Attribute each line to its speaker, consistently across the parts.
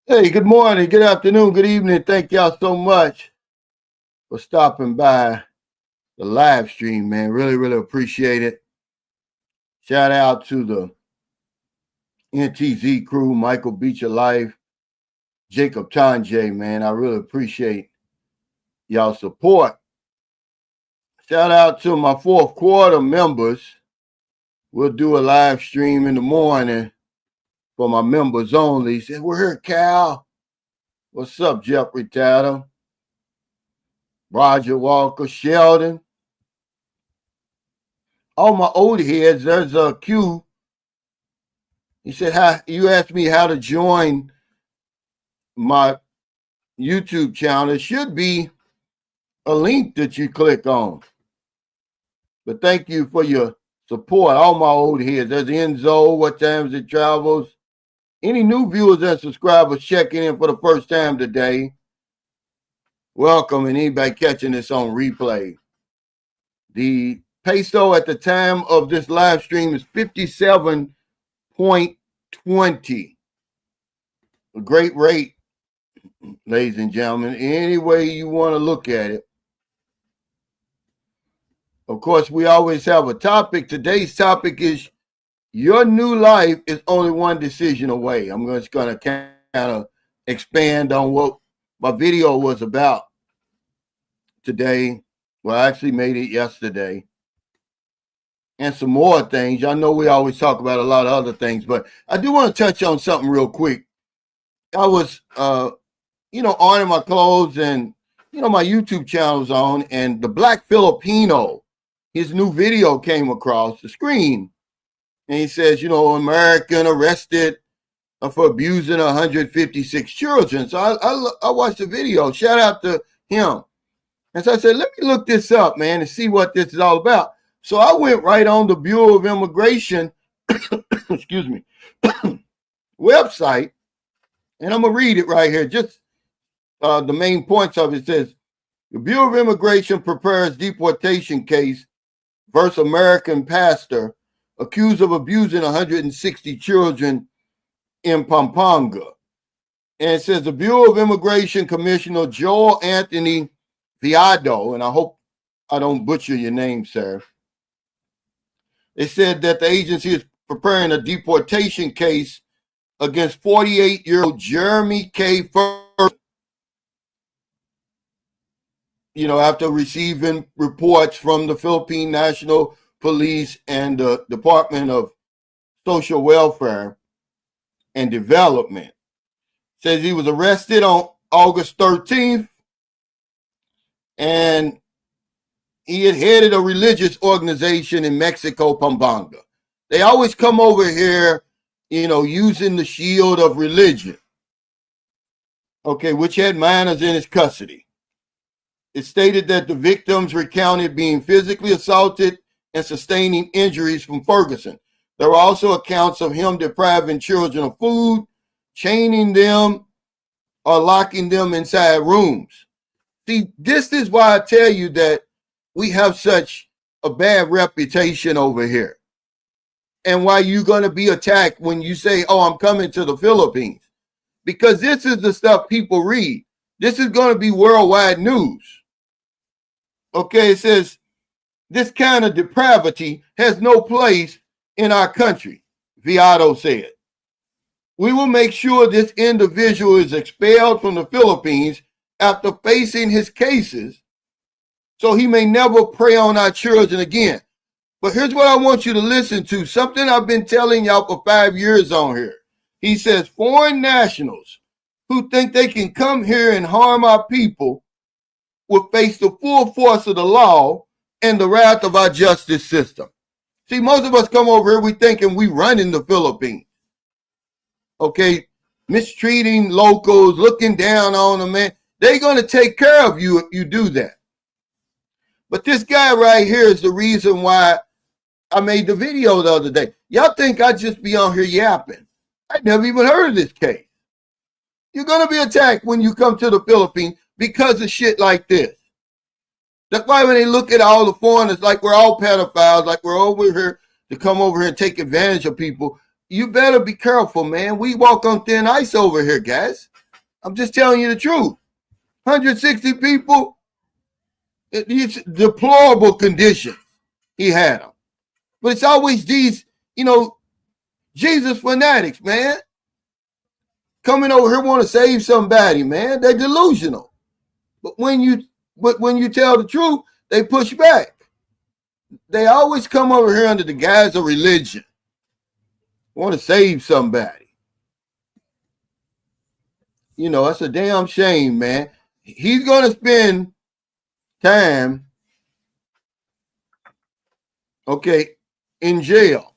Speaker 1: Hey, good morning, good afternoon, good evening. Thank y'all so much for stopping by the live stream, man. Really, really appreciate it. Shout out to the NTZ crew, Michael Beecher Life, Jacob Tanjay, man. I really appreciate y'all support. Shout out to my fourth quarter members. We'll do a live stream in the morning for my members only. He said, we're here, Cal. What's up, Jeffrey Tatum? Roger Walker, Sheldon. All my old heads, there's a Q. He said, "How you asked me how to join my YouTube channel? It should be a link that you click on." But thank you for your support. All my old heads. There's Enzo. What times it travels? Any new viewers and subscribers checking in for the first time today? Welcome, and anybody catching this on replay. The peso at the time of this live stream is 57.20. A great rate, ladies and gentlemen, any way you want to look at it. Of course, we always have a topic. Today's topic is your new life is only one decision away. I'm just going to kind of expand on what my video was about today. Well, I actually made it yesterday. And some more things. I know we always talk about a lot of other things, but I do want to touch on something real quick. I was, ironing my clothes and, my YouTube channel's on, and the Black Filipino, his new video came across the screen. And he says, American arrested for abusing 156 children. So I watched the video. Shout out to him. And so I said, let me look this up, man, and see what this is all about. So I went right on the Bureau of Immigration, excuse me, website, and I'm going to read it right here. Just the main points of it says, the Bureau of Immigration prepares deportation case versus American pastor accused of abusing 160 children in Pampanga. And it says the Bureau of Immigration Commissioner Joel Anthony Viado, and I hope I don't butcher your name, sir. They said that the agency is preparing a deportation case against 48-year-old Jeremy K. First, after receiving reports from the Philippine National Police and the Department of Social Welfare and Development. Says he was arrested on August 13th, and he had headed a religious organization in Mexico, Pampanga. They always come over here, using the shield of religion, which had minors in his custody. It stated that the victims recounted being physically assaulted and sustaining injuries from Ferguson. There were also accounts of him depriving children of food, chaining them, or locking them inside rooms. See, this is why I tell you that we have such a bad reputation over here. And why you're going to be attacked when you say, oh, I'm coming to the Philippines. Because this is the stuff people read. This is going to be worldwide news. It says, this kind of depravity has no place in our country, Viado said. We will make sure this individual is expelled from the Philippines after facing his cases, so he may never prey on our children again. But here's what I want you to listen to, something I've been telling y'all for 5 years on here. He says, foreign nationals who think they can come here and harm our people will face the full force of the law and the wrath of our justice system. See, most of us come over here, we thinking we run in the Philippines. Mistreating locals, looking down on them, man. They're going to take care of you if you do that. But this guy right here is the reason why I made the video the other day. Y'all think I just be on here yapping. I never even heard of this case. You're going to be attacked when you come to the Philippines because of shit like this. That's why when they look at all the foreigners like we're all pedophiles, like we're over here to come over here and take advantage of people, you better be careful, man. We walk on thin ice over here, guys. I'm just telling you the truth. 160 people, it's deplorable condition he had them. But it's always these, Jesus fanatics, man, coming over here want to save somebody, man. They're delusional. But when you tell the truth, they push back. They always come over here under the guise of religion. Want to save somebody. That's a damn shame, man. He's going to spend time, in jail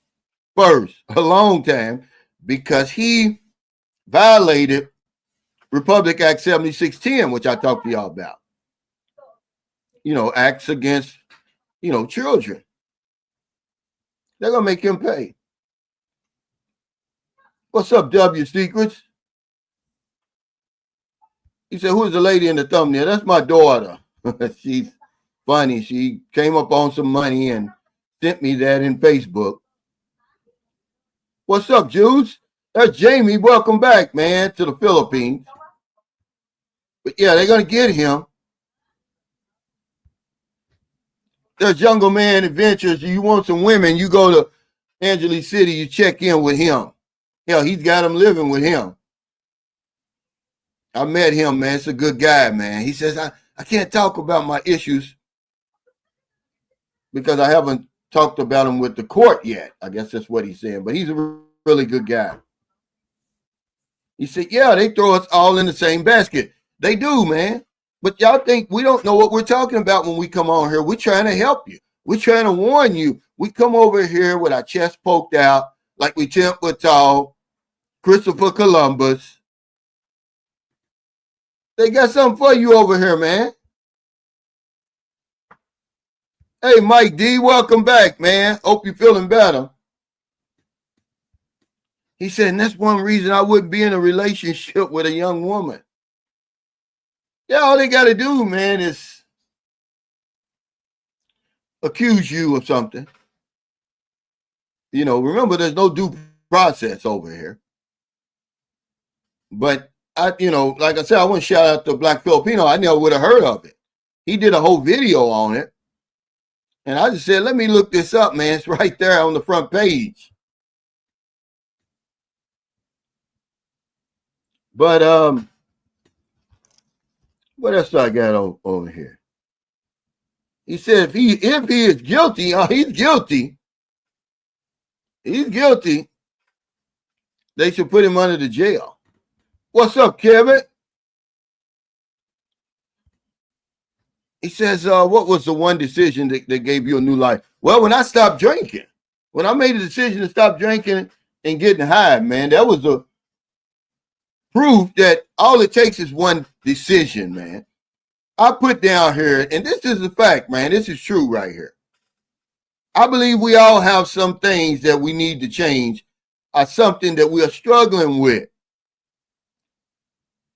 Speaker 1: first, a long time, because he violated Republic Act 7610, which I talked to y'all about. Acts against, children. They're going to make him pay. What's up, W Secrets? He said, who's the lady in the thumbnail? That's my daughter. She's funny. She came up on some money and sent me that in Facebook. What's up, Juice? That's Jamie. Welcome back, man, to the Philippines. But yeah, they're going to get him. There's Jungle Man Adventures. You want some women, you go to Angeles City, you check in with him. Hell, he's got them living with him. I met him, man. It's a good guy, man. He says, I can't talk about my issues because I haven't talked about them with the court yet. I guess that's what he's saying. But he's a really good guy. He said, yeah, they throw us all in the same basket. They do, man. But y'all think we don't know what we're talking about when we come on here. We're trying to help you. We're trying to warn you. We come over here with our chest poked out like we 10 foot tall, Christopher Columbus. They got something for you over here, man. Hey, Mike D, welcome back, man. Hope you're feeling better. He said, and that's one reason I wouldn't be in a relationship with a young woman. Yeah, all they got to do, man, is accuse you of something. Remember, there's no due process over here. But, like I said, I want to shout out to Black Filipino. I never would have heard of it. He did a whole video on it. And I just said, let me look this up, man. It's right there on the front page. But, what else do I got over here? He said if he is guilty, he's guilty. He's guilty. They should put him under the jail. What's up, Kevin? He says, what was the one decision that gave you a new life? Well, when I stopped drinking, when I made a decision to stop drinking and getting high, man, that was a proof that all it takes is one decision, man. I put down here, and this is a fact, man. This is true right here. I believe we all have some things that we need to change or something that we are struggling with.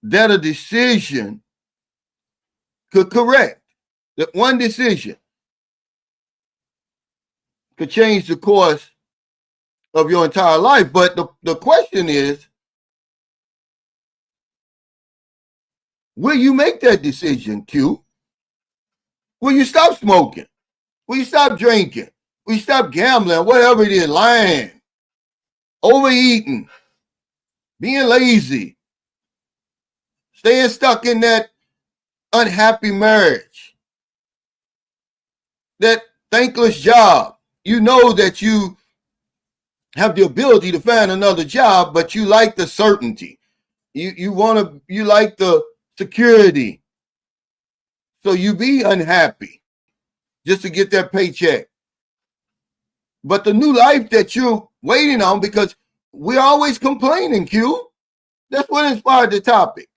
Speaker 1: That a decision could correct. That one decision could change the course of your entire life. But the question is, will you make that decision, Q? Will you stop smoking? Will you stop drinking? Will you stop gambling? Whatever it is, lying, overeating, being lazy, staying stuck in that unhappy marriage, that thankless job. You know that you have the ability to find another job, but you like the certainty. You like the security. So you be unhappy just to get that paycheck. But the new life that you're waiting on, because we're always complaining, Q. That's what inspired the topic.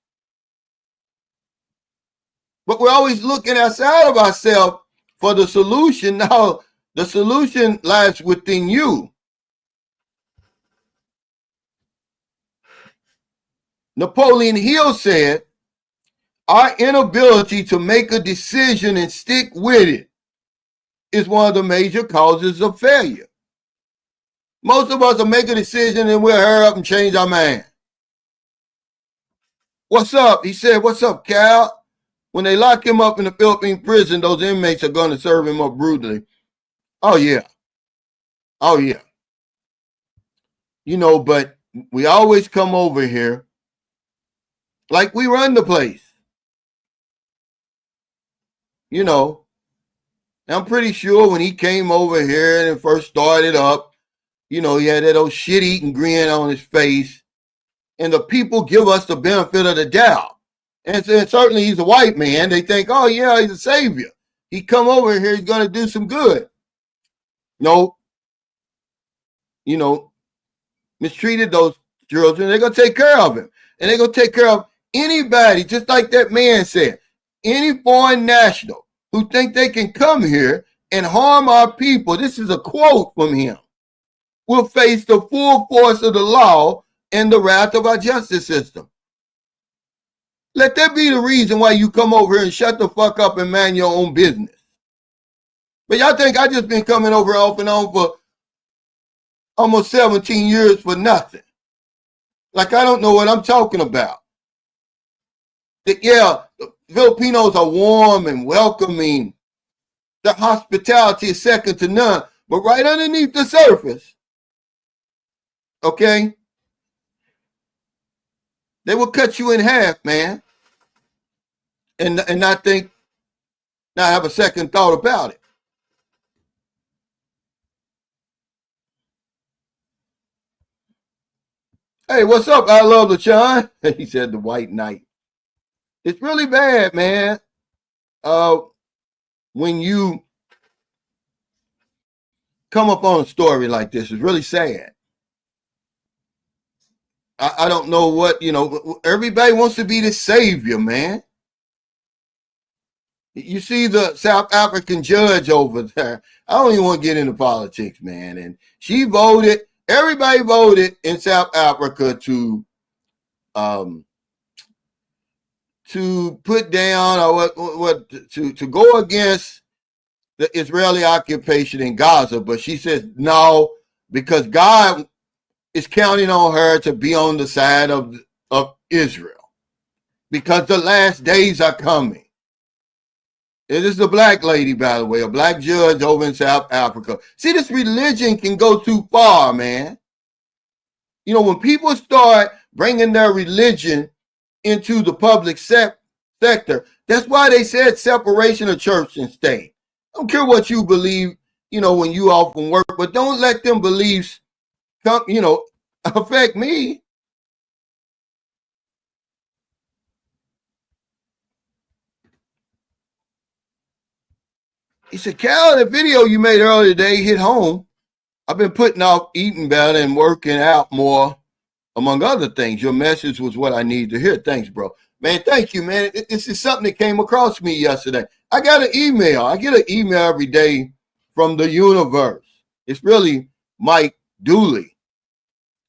Speaker 1: But we're always looking outside of ourselves for the solution. Now, the solution lies within you. Napoleon Hill said, our inability to make a decision and stick with it is one of the major causes of failure. Most of us will make a decision and we'll hurry up and change our mind. What's up? He said, what's up, Cal? When they lock him up in the Philippine prison, those inmates are going to serve him up brutally. Oh, yeah. Oh, yeah. You know, but we always come over here like we run the place. You know, I'm pretty sure when he came over here and first started up, you know, he had that old shit-eating grin on his face. And the people give us the benefit of the doubt. And certainly he's a white man. They think, oh, yeah, he's a savior. He come over here, he's going to do some good. No, you know, mistreated those children. They're going to take care of him. And they're going to take care of anybody, just like that man said, any foreign national who think they can come here and harm our people. This is a quote from him. Will face the full force of the law and the wrath of our justice system. Let that be the reason why you come over here and shut the fuck up and mind your own business. But y'all think I just been coming over off and on for almost 17 years for nothing. Like I don't know what I'm talking about. Yeah, the Filipinos are warm and welcoming. Their hospitality is second to none. But right underneath the surface, okay, they will cut you in half, man. And not think, not have a second thought about it. Hey, what's up? I love LaShawn. He said the white knight. It's really bad, man. When you come up on a story like this, it's really sad. I don't know what, you know, everybody wants to be the savior, man. You see the South African judge over there. I don't even want to get into politics, man. And she voted, everybody voted in South Africa to put down or to go against the Israeli occupation in Gaza. But she says no, because God is counting on her to be on the side of Israel because the last days are coming. It is a black lady, by the way, a black judge over in South Africa. See, this religion can go too far, man. You know, when people start bringing their religion into the public sector, that's why they said separation of church and state. I don't care what you believe, you know, when you off from work, but don't let them beliefs come, you know, affect me. He said, Cal, the video you made earlier today hit home. I've been putting off eating better and working out more, among other things. Your message was what I need to hear. Thanks, bro. Man, thank you, man. This is something that came across me yesterday. I got an email. I get an email every day from the universe. It's really Mike Dooley.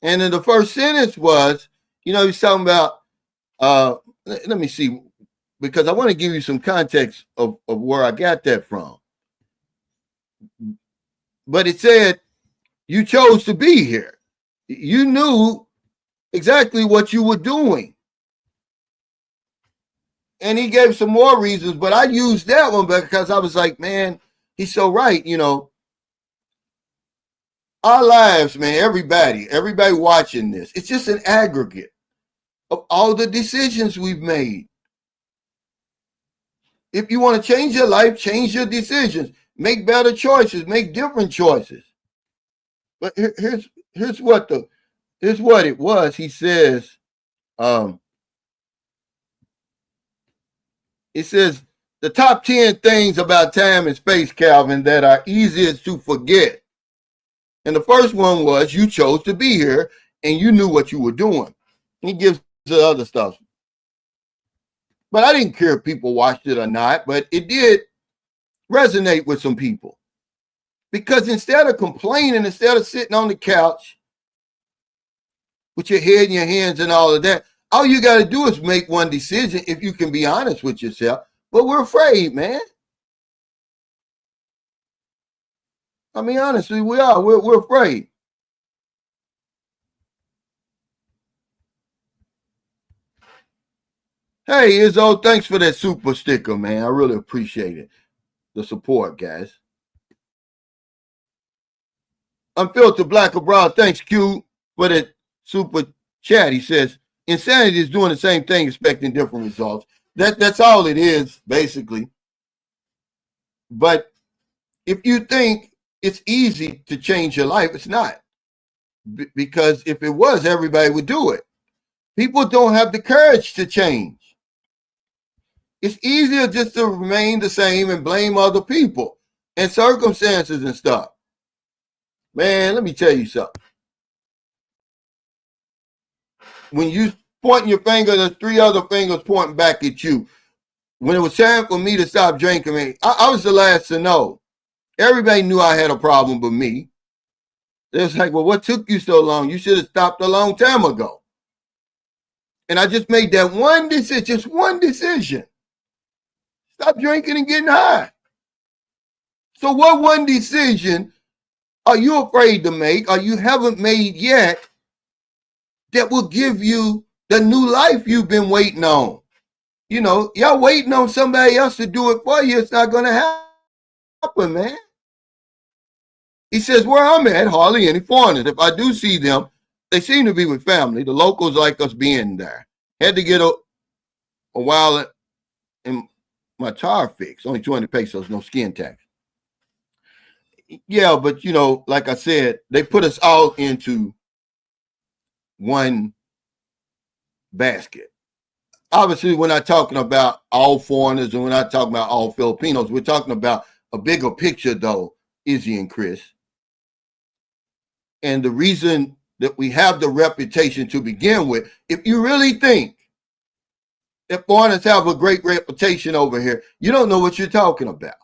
Speaker 1: And then the first sentence was, you know, he's talking about, let me see, because I want to give you some context of where I got that from. But it said, you chose to be here. You knew exactly what you were doing. And he gave some more reasons, but I used that one because I was like, man, he's so right. You know, our lives, man, everybody watching this, it's just an aggregate of all the decisions we've made. If you want to change your life, change your decisions, make better choices, make different choices. But here's what it was. He says, it says the top 10 things about time and space, Calvin, that are easiest to forget. And the first one was you chose to be here and you knew what you were doing. He gives the other stuff. But I didn't care if people watched it or not, but it did resonate with some people. Because instead of complaining, instead of sitting on the couch with your head in your hands and all of that, all you got to do is make one decision if you can be honest with yourself. But we're afraid, man. I mean, honestly, we are. We're afraid. Hey, Izzo, thanks for that super sticker, man. I really appreciate it. The support, guys. Unfiltered Black or Brown, thanks, Q, for that super chat. He says, insanity is doing the same thing, expecting different results. That's all it is, basically. But if you think it's easy to change your life, it's not. Because if it was, everybody would do it. People don't have the courage to change. It's easier just to remain the same and blame other people and circumstances and stuff. Man, let me tell you something. When you pointing your finger, there's three other fingers pointing back at you. When it was time for me to stop drinking, I was the last to know. Everybody knew I had a problem with me. It was like, well, what took you so long? You should have stopped a long time ago. And I just made that one decision, just one decision. Stop drinking and getting high. So what one decision are you afraid to make or you haven't made yet that will give you the new life you've been waiting on? You know, y'all waiting on somebody else to do it for you. It's not going to happen, man. He says, where I'm at, hardly any foreigners. If I do see them, they seem to be with family. The locals like us being there. Had to get a while in my tire fixed. Only 200 pesos, no skin tax. Yeah, but, you know, like I said, they put us all into one basket. Obviously, we're not talking about all foreigners and we're not talking about all Filipinos. We're talking about a bigger picture, though, Izzy and Chris. And the reason that we have the reputation to begin with, if you really think that foreigners have a great reputation over here, you don't know what you're talking about.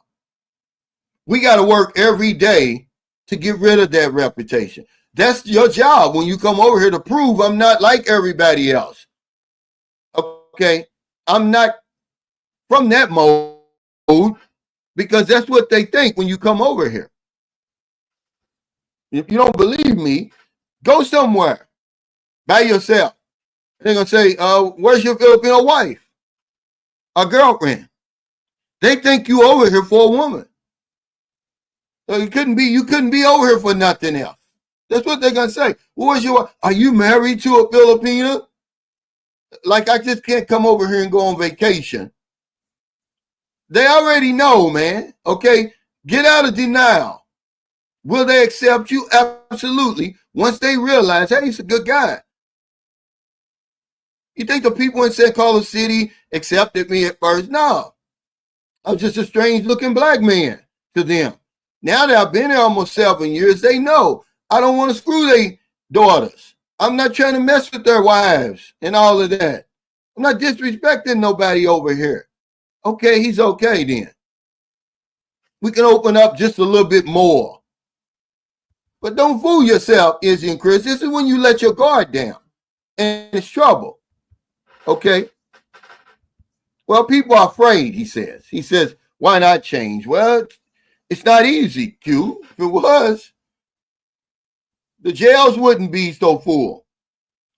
Speaker 1: We got to work every day to get rid of that reputation. That's your job when you come over here to prove I'm not like everybody else. Okay? I'm not from that mode because that's what they think when you come over here. If you don't believe me, go somewhere by yourself. They're going to say, where's your Filipino wife? A girlfriend. They think you over here for a woman. So you couldn't be over here for nothing else. That's what they're going to say. Are you married to a Filipina? Like I just can't come over here and go on vacation. They already know, man. Okay? Get out of denial. Will they accept you? Absolutely. Once they realize, hey, he's a good guy. You think the people in San Carlos City accepted me at first? No. I was just a strange looking black man to them. Now that I've been here almost 7 years, they know I don't want to screw their daughters. I'm not trying to mess with their wives and all of that. I'm not disrespecting nobody over here. Okay, he's okay then. We can open up just a little bit more. But don't fool yourself, Izzy and Chris. This is when you let your guard down. And it's trouble. Okay? Well, people are afraid, he says. He says, why not change? Well, it's not easy, Q. If it was, the jails wouldn't be so full.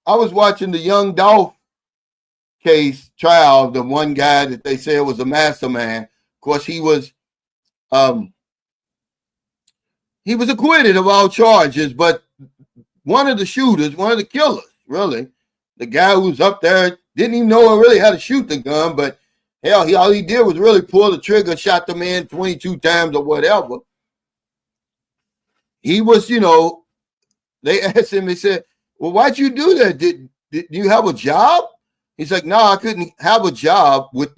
Speaker 1: I was watching the Young Dolph case trial, the one guy that they said was a mastermind. Of course, he was acquitted of all charges, but one of the shooters, one of the killers, really, the guy who was up there didn't even know really how to shoot the gun, but hell, all he did was really pull the trigger, shot the man 22 times or whatever. He was, they asked him, they said, well, why'd you do that? Did you have a job? He's like, no, I couldn't have a job with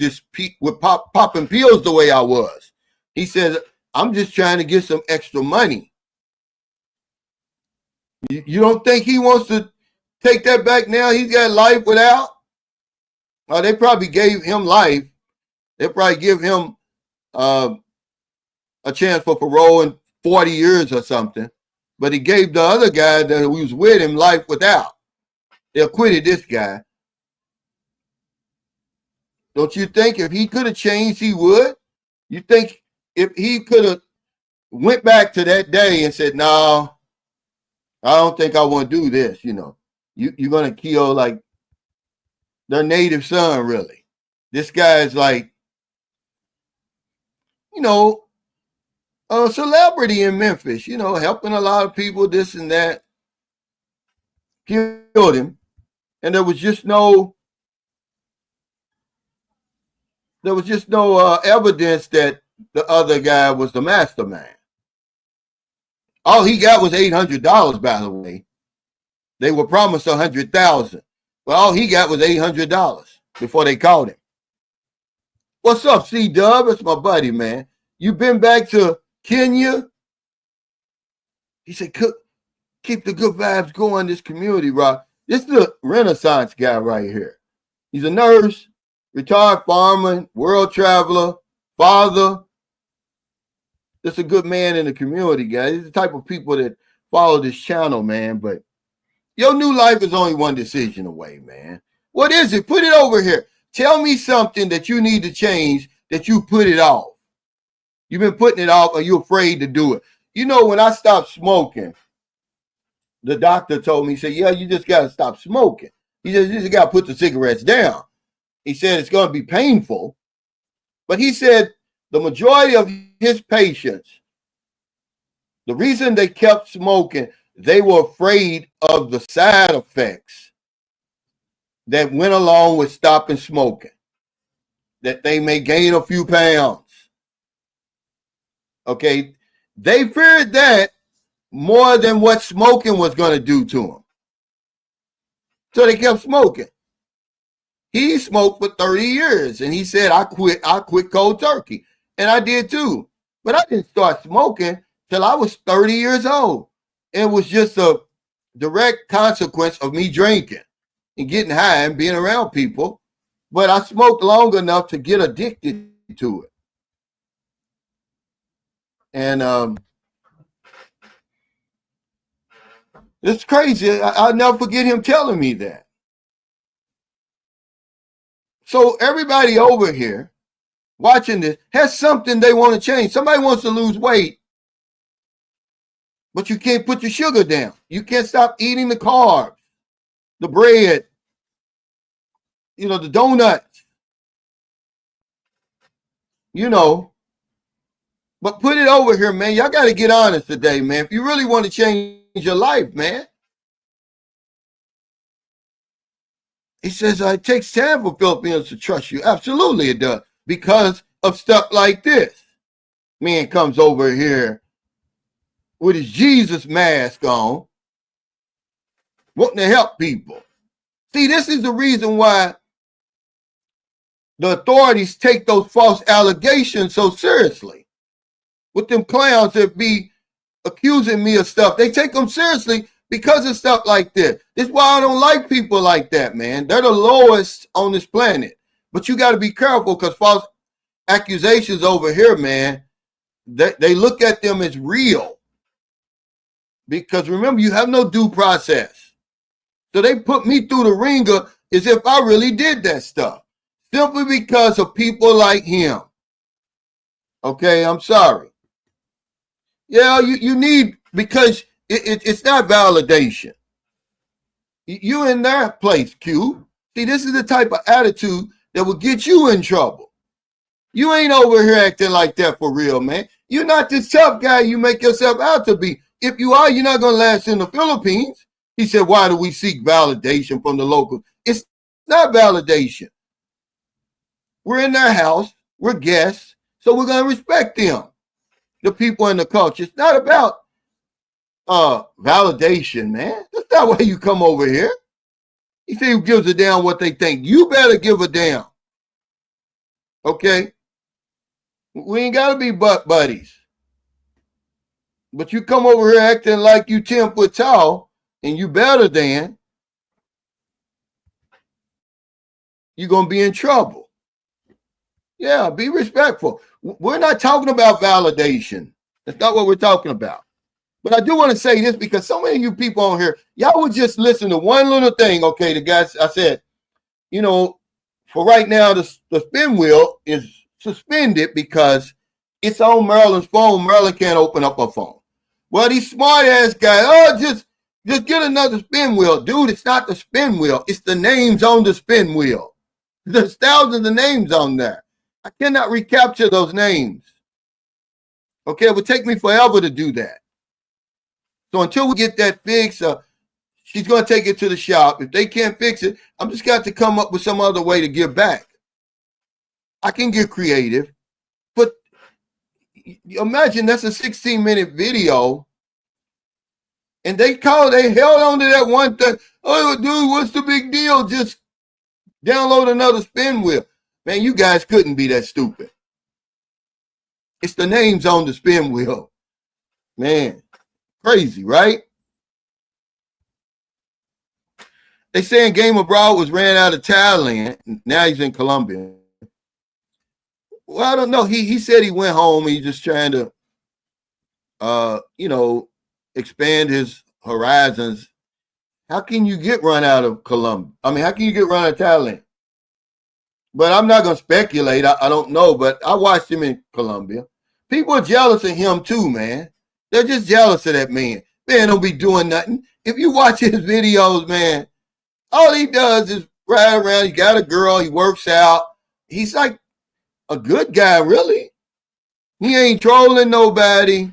Speaker 1: popping pills the way I was. He said, I'm just trying to get some extra money. You don't think he wants to take that back now? He's got life without? Oh, they probably gave him life. They probably give him a chance for parole in 40 years or something. But he gave the other guy that was with him life without. They acquitted this guy. Don't you think if he could have changed, he would? You think if he could have went back to that day and said, no, I don't think I want to do this, you're going to kill like their native son, really. this guy is like, you know, a celebrity in Memphis, you know, helping a lot of people, this and that. Killed him. And there was just no evidence that the other guy was the mastermind. All he got was $800, by the way. They were promised $100,000. But all he got was $800 before they caught him. What's up, C-Dub? It's my buddy, man. You been back to Kenya? He said, keep the good vibes going in this community, Rock. This is the Renaissance guy right here. He's a nurse, retired fireman, world traveler, father. Just a good man in the community, guys. He's the type of people that follow this channel, man. But your new life is only one decision away, man. What is it? Put it over here. Tell me something that you need to change that you put it off. You've been putting it off or you're afraid to do it. You know, when I stopped smoking, the doctor told me, he said, yeah, you just got to stop smoking. He said, you just got to put the cigarettes down. He said, it's going to be painful. But he said the majority of his patients, the reason they kept smoking, they were afraid of the side effects that went along with stopping smoking, that they may gain a few pounds. Okay, they feared that more than what smoking was going to do to them. So they kept smoking. He smoked for 30 years and he said, I quit cold turkey. And I did too. But I didn't start smoking till I was 30 years old. It was just a direct consequence of me drinking and getting high and being around people. But I smoked long enough to get addicted to it. And it's crazy. I'll never forget him telling me that. So everybody over here watching this has something they want to change. Somebody wants to lose weight, but you can't put your sugar down. You can't stop eating the carbs, the bread, you know, the donuts, you know. But put it over here, man. Y'all got to get honest today, man. If you really want to change your life, man. He says, it takes time for Filipinos to trust you. Absolutely it does. Because of stuff like this. Man comes over here with his Jesus mask on, wanting to help people. See, this is the reason why the authorities take those false allegations so seriously. With them clowns that be accusing me of stuff, they take them seriously because of stuff like this. That's why I don't like people like that, man. They're the lowest on this planet. But you got to be careful because false accusations over here, man, they look at them as real. Because remember, you have no due process. So they put me through the ringer as if I really did that stuff. Simply because of people like him. Okay, I'm sorry. Yeah, you need, because it's not validation. You in their place, Q. See, this is the type of attitude that will get you in trouble. You ain't over here acting like that for real, man. You're not this tough guy you make yourself out to be. If you are, you're not going to last in the Philippines. He said, why do we seek validation from the locals? It's not validation. We're in their house. We're guests. So we're going to respect them. The people in the culture. It's not about validation, man. That's not why you come over here. He said, who gives a damn what they think? You better give a damn. Okay? We ain't got to be butt buddies. But you come over here acting like you 10 foot tall and you better than, you're going to be in trouble. Yeah, be respectful. We're not talking about validation. That's not what we're talking about. But I do want to say this because so many of you people on here, y'all would just listen to one little thing. Okay, the guy, I said, you know, for right now, the spin wheel is suspended because it's on Maryland's phone. Maryland can't open up her phone. Well, these smart ass guys, just get another spin wheel. Dude, it's not the spin wheel. It's the names on the spin wheel. There's thousands of names on there. I cannot recapture those names. Okay, it would take me forever to do that. So until we get that fixed, she's going to take it to the shop. If they can't fix it, I'm just got to come up with some other way to give back. I can get creative, but imagine that's a 16-minute video, and they held on to that one thing. Oh, dude, what's the big deal? Just download another spin wheel. Man, you guys couldn't be that stupid. It's the names on the spin wheel. Man, crazy, right? They saying Game Abroad was ran out of Thailand. Now he's in Colombia. Well, I don't know. He said he went home. He's just trying to, expand his horizons. How can you get run out of Colombia? I mean, how can you get run out of Thailand? But I'm not going to speculate. I don't know, but I watched him in Colombia. People are jealous of him too, man. They're just jealous of that man. Man don't be doing nothing. If you watch his videos, man, all he does is ride around. He got a girl. He works out. He's like a good guy, really. He ain't trolling nobody.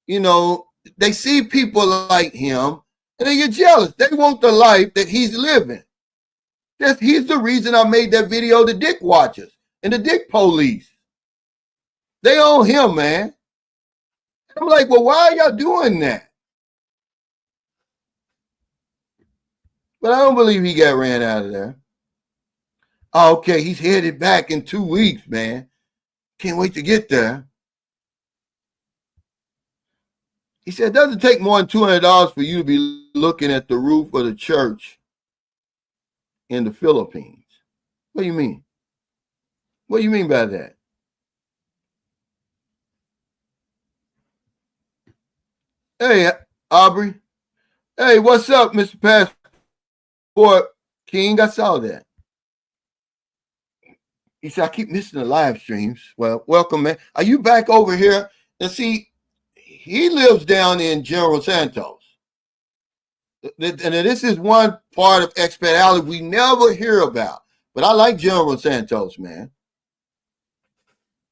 Speaker 1: You know, they see people like him, and they get jealous. They want the life that he's living. He's the reason I made that video, the Dick Watchers and the Dick Police. They own him, man. I'm like, well, why are y'all doing that? But I don't believe he got ran out of there. Oh, okay, he's headed back in 2 weeks, man. Can't wait to get there. He said, it doesn't take more than $200 for you to be looking at the roof of the church in the Philippines. What do you mean? What do you mean by that? Hey, Aubrey. Hey, what's up, Mr. Passport King? I saw that. He said, I keep missing the live streams. Well, welcome, man. Are you back over here? And see, he lives down in General Santos. And this is one part of Expat Alley we never hear about. But I like General Santos, man.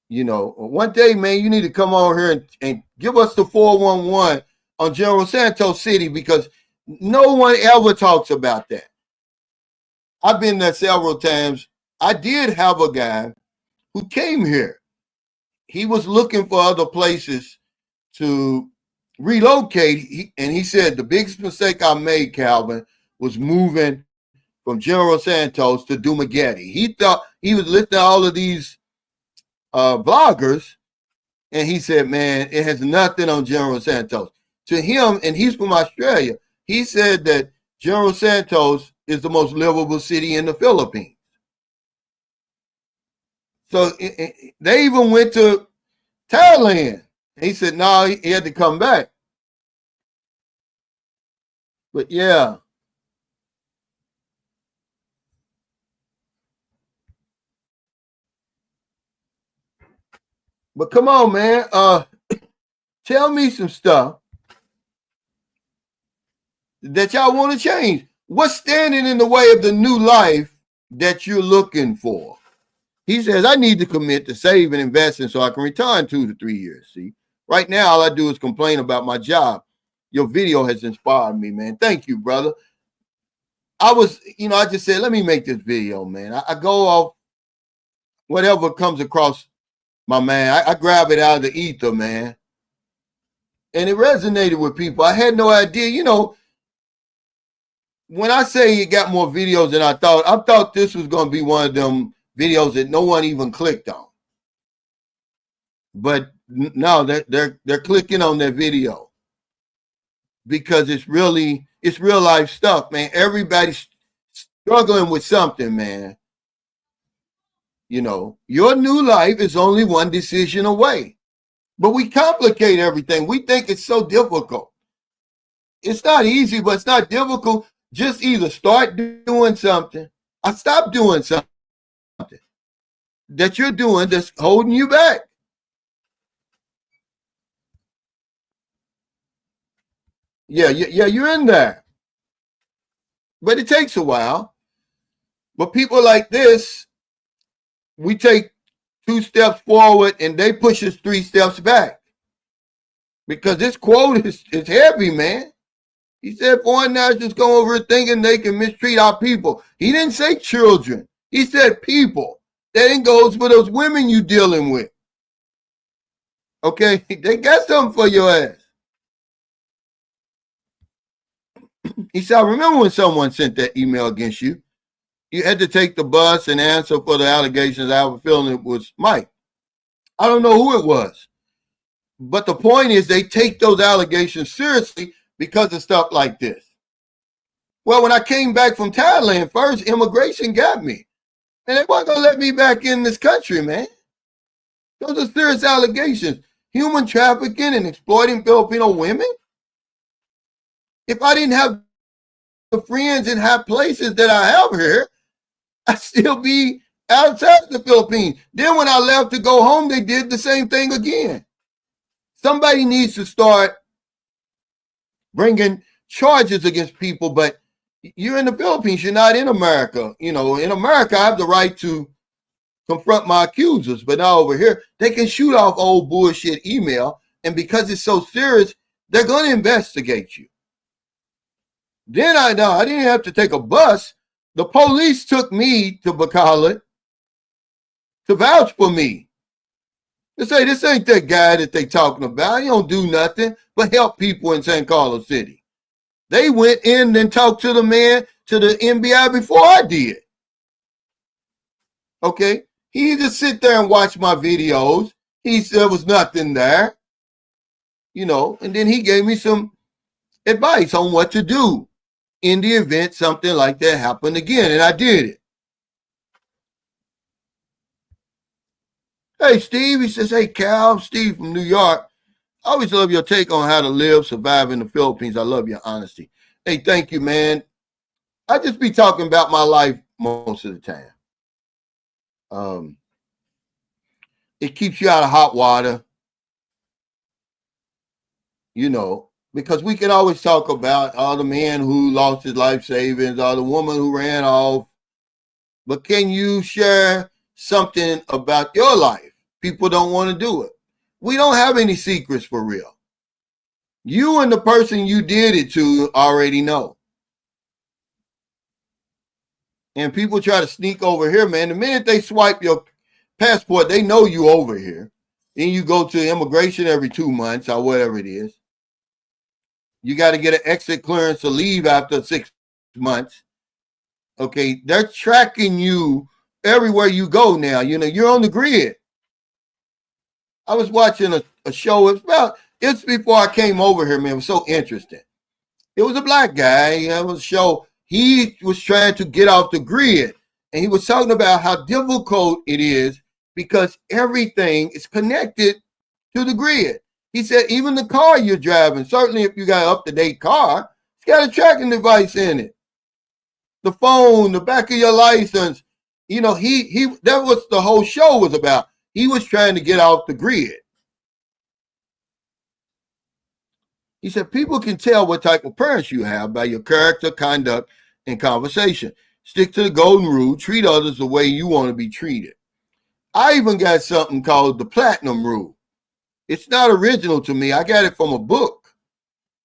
Speaker 1: You know, one day, man, you need to come on here and give us the 411 on General Santos City, because no one ever talks about that. I've been there several times. I did have a guy who came here. He was looking for other places to relocate. And he said, the biggest mistake I made, Calvin, was moving from General Santos to Dumaguete. He thought he was listening to all of these bloggers, and he said, man, it has nothing on General Santos. To him, and he's from Australia, he said that General Santos is the most livable city in the Philippines. So they even went to Thailand. He said, no, he had to come back. But yeah. But come on, man. Tell me some stuff that y'all want to change. What's standing in the way of the new life that you're looking for? He says, I need to commit to save and investing so I can retire in 2 to 3 years. See, right now, all I do is complain about my job. Your video has inspired me, man. Thank you, brother. I just said, let me make this video, man. I go off whatever comes across my mind. I grab it out of the ether, man. And it resonated with people. I had no idea, when I say it got more videos than I thought this was going to be one of them videos that no one even clicked on. But no, they're clicking on that video because it's real life stuff, man. Everybody's struggling with something, man. Your new life is only one decision away. But we complicate everything. We think it's so difficult. It's not easy, but it's not difficult. Just either start doing something or stop doing something that you're doing that's holding you back. Yeah, you're in there. But it takes a while. But people like this, we take 2 steps forward and they push us 3 steps back. Because this quote is heavy, man. He said foreign nationals come over thinking they can mistreat our people. He didn't say children. He said people. That ain't goes for those women you dealing with. Okay? They got something for your ass. He said, I remember when someone sent that email against you. You had to take the bus and answer for the allegations. I have a feeling it was Mike. I don't know who it was. But the point is they take those allegations seriously because of stuff like this. Well, when I came back from Thailand, first immigration got me. And they weren't going to let me back in this country, man. Those are serious allegations. Human trafficking and exploiting Filipino women. If I didn't have the friends and high places that I have here, I'd still be outside the Philippines. Then when I left to go home, they did the same thing again. Somebody needs to start bringing charges against people, but you're in the Philippines, you're not in America. You know, in America, I have the right to confront my accusers, but now over here, they can shoot off old bullshit email, and because it's so serious, they're going to investigate you. Then I didn't have to take a bus. The police took me to Bacolod to vouch for me. They say, this ain't that guy that they talking about. He don't do nothing but help people in San Carlos City. They went in and talked to the man, to the NBI before I did. Okay? He just sit there and watch my videos. He said there was nothing there. You know, and then he gave me some advice on what to do in the event something like that happened again, and I did it. Hey, Steve, he says, hey, Cal, I'm Steve from New York. I always love your take on how to live, survive in the Philippines. I love your honesty. Hey, thank you, man. I just be talking about my life most of the time. It keeps you out of hot water, you know, because we can always talk about the man who lost his life savings or the woman who ran off. But can you share something about your life? People don't want to do it. We don't have any secrets for real. You and the person you did it to already know. And people try to sneak over here, man. The minute they swipe your passport, they know you over here. Then you go to immigration every 2 months or whatever it is. You got to get an exit clearance to leave after 6 months. Okay, they're tracking you everywhere you go now. You know, you're on the grid. I was watching a show. It's before I came over here, man. It was so interesting. It was a black guy. It was a show. He was trying to get off the grid. And he was talking about how difficult it is because everything is connected to the grid. He said, even the car you're driving, certainly if you got an up-to-date car, it's got a tracking device in it. The phone, the back of your license. You know, that was the whole show was about. He was trying to get off the grid. He said, people can tell what type of parents you have by your character, conduct, and conversation. Stick to the golden rule. Treat others the way you want to be treated. I even got something called the platinum rule. It's not original to me. I got it from a book,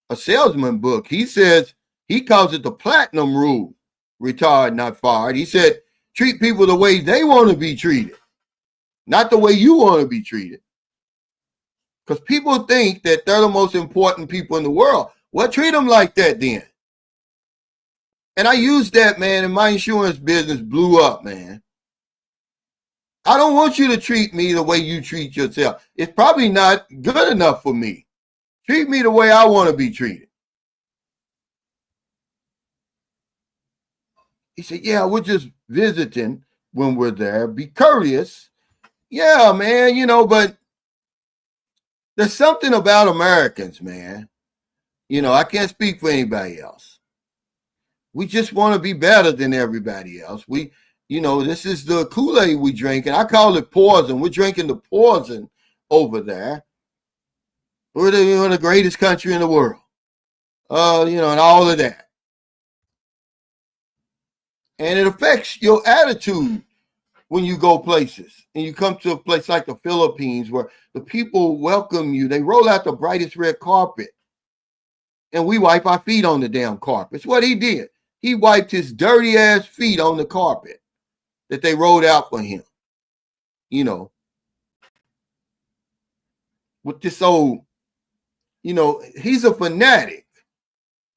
Speaker 1: a salesman book. He says, he calls it the platinum rule. Retired, not fired. He said, treat people the way they want to be treated, not the way you want to be treated. Because people think that they're the most important people in the world. Well, treat them like that then. And I used that, man, and my insurance business blew up, man. I don't want you to treat me the way you treat yourself. It's probably not good enough for me. Treat me the way I want to be treated. He said, yeah, we're just visiting when we're there. Be courteous. Yeah, man, you know, but there's something about Americans, man. You know, I can't speak for anybody else. We just want to be better than everybody else. This is the Kool-Aid we drink, and I call it poison. We're drinking the poison over there. We're the greatest country in the world. And all of that. And it affects your attitude when you go places. And you come to a place like the Philippines where the people welcome you. They roll out the brightest red carpet. And we wipe our feet on the damn carpet. It's what he did. He wiped his dirty ass feet on the carpet that they rolled out for him. You know, with this old, you know, he's a fanatic.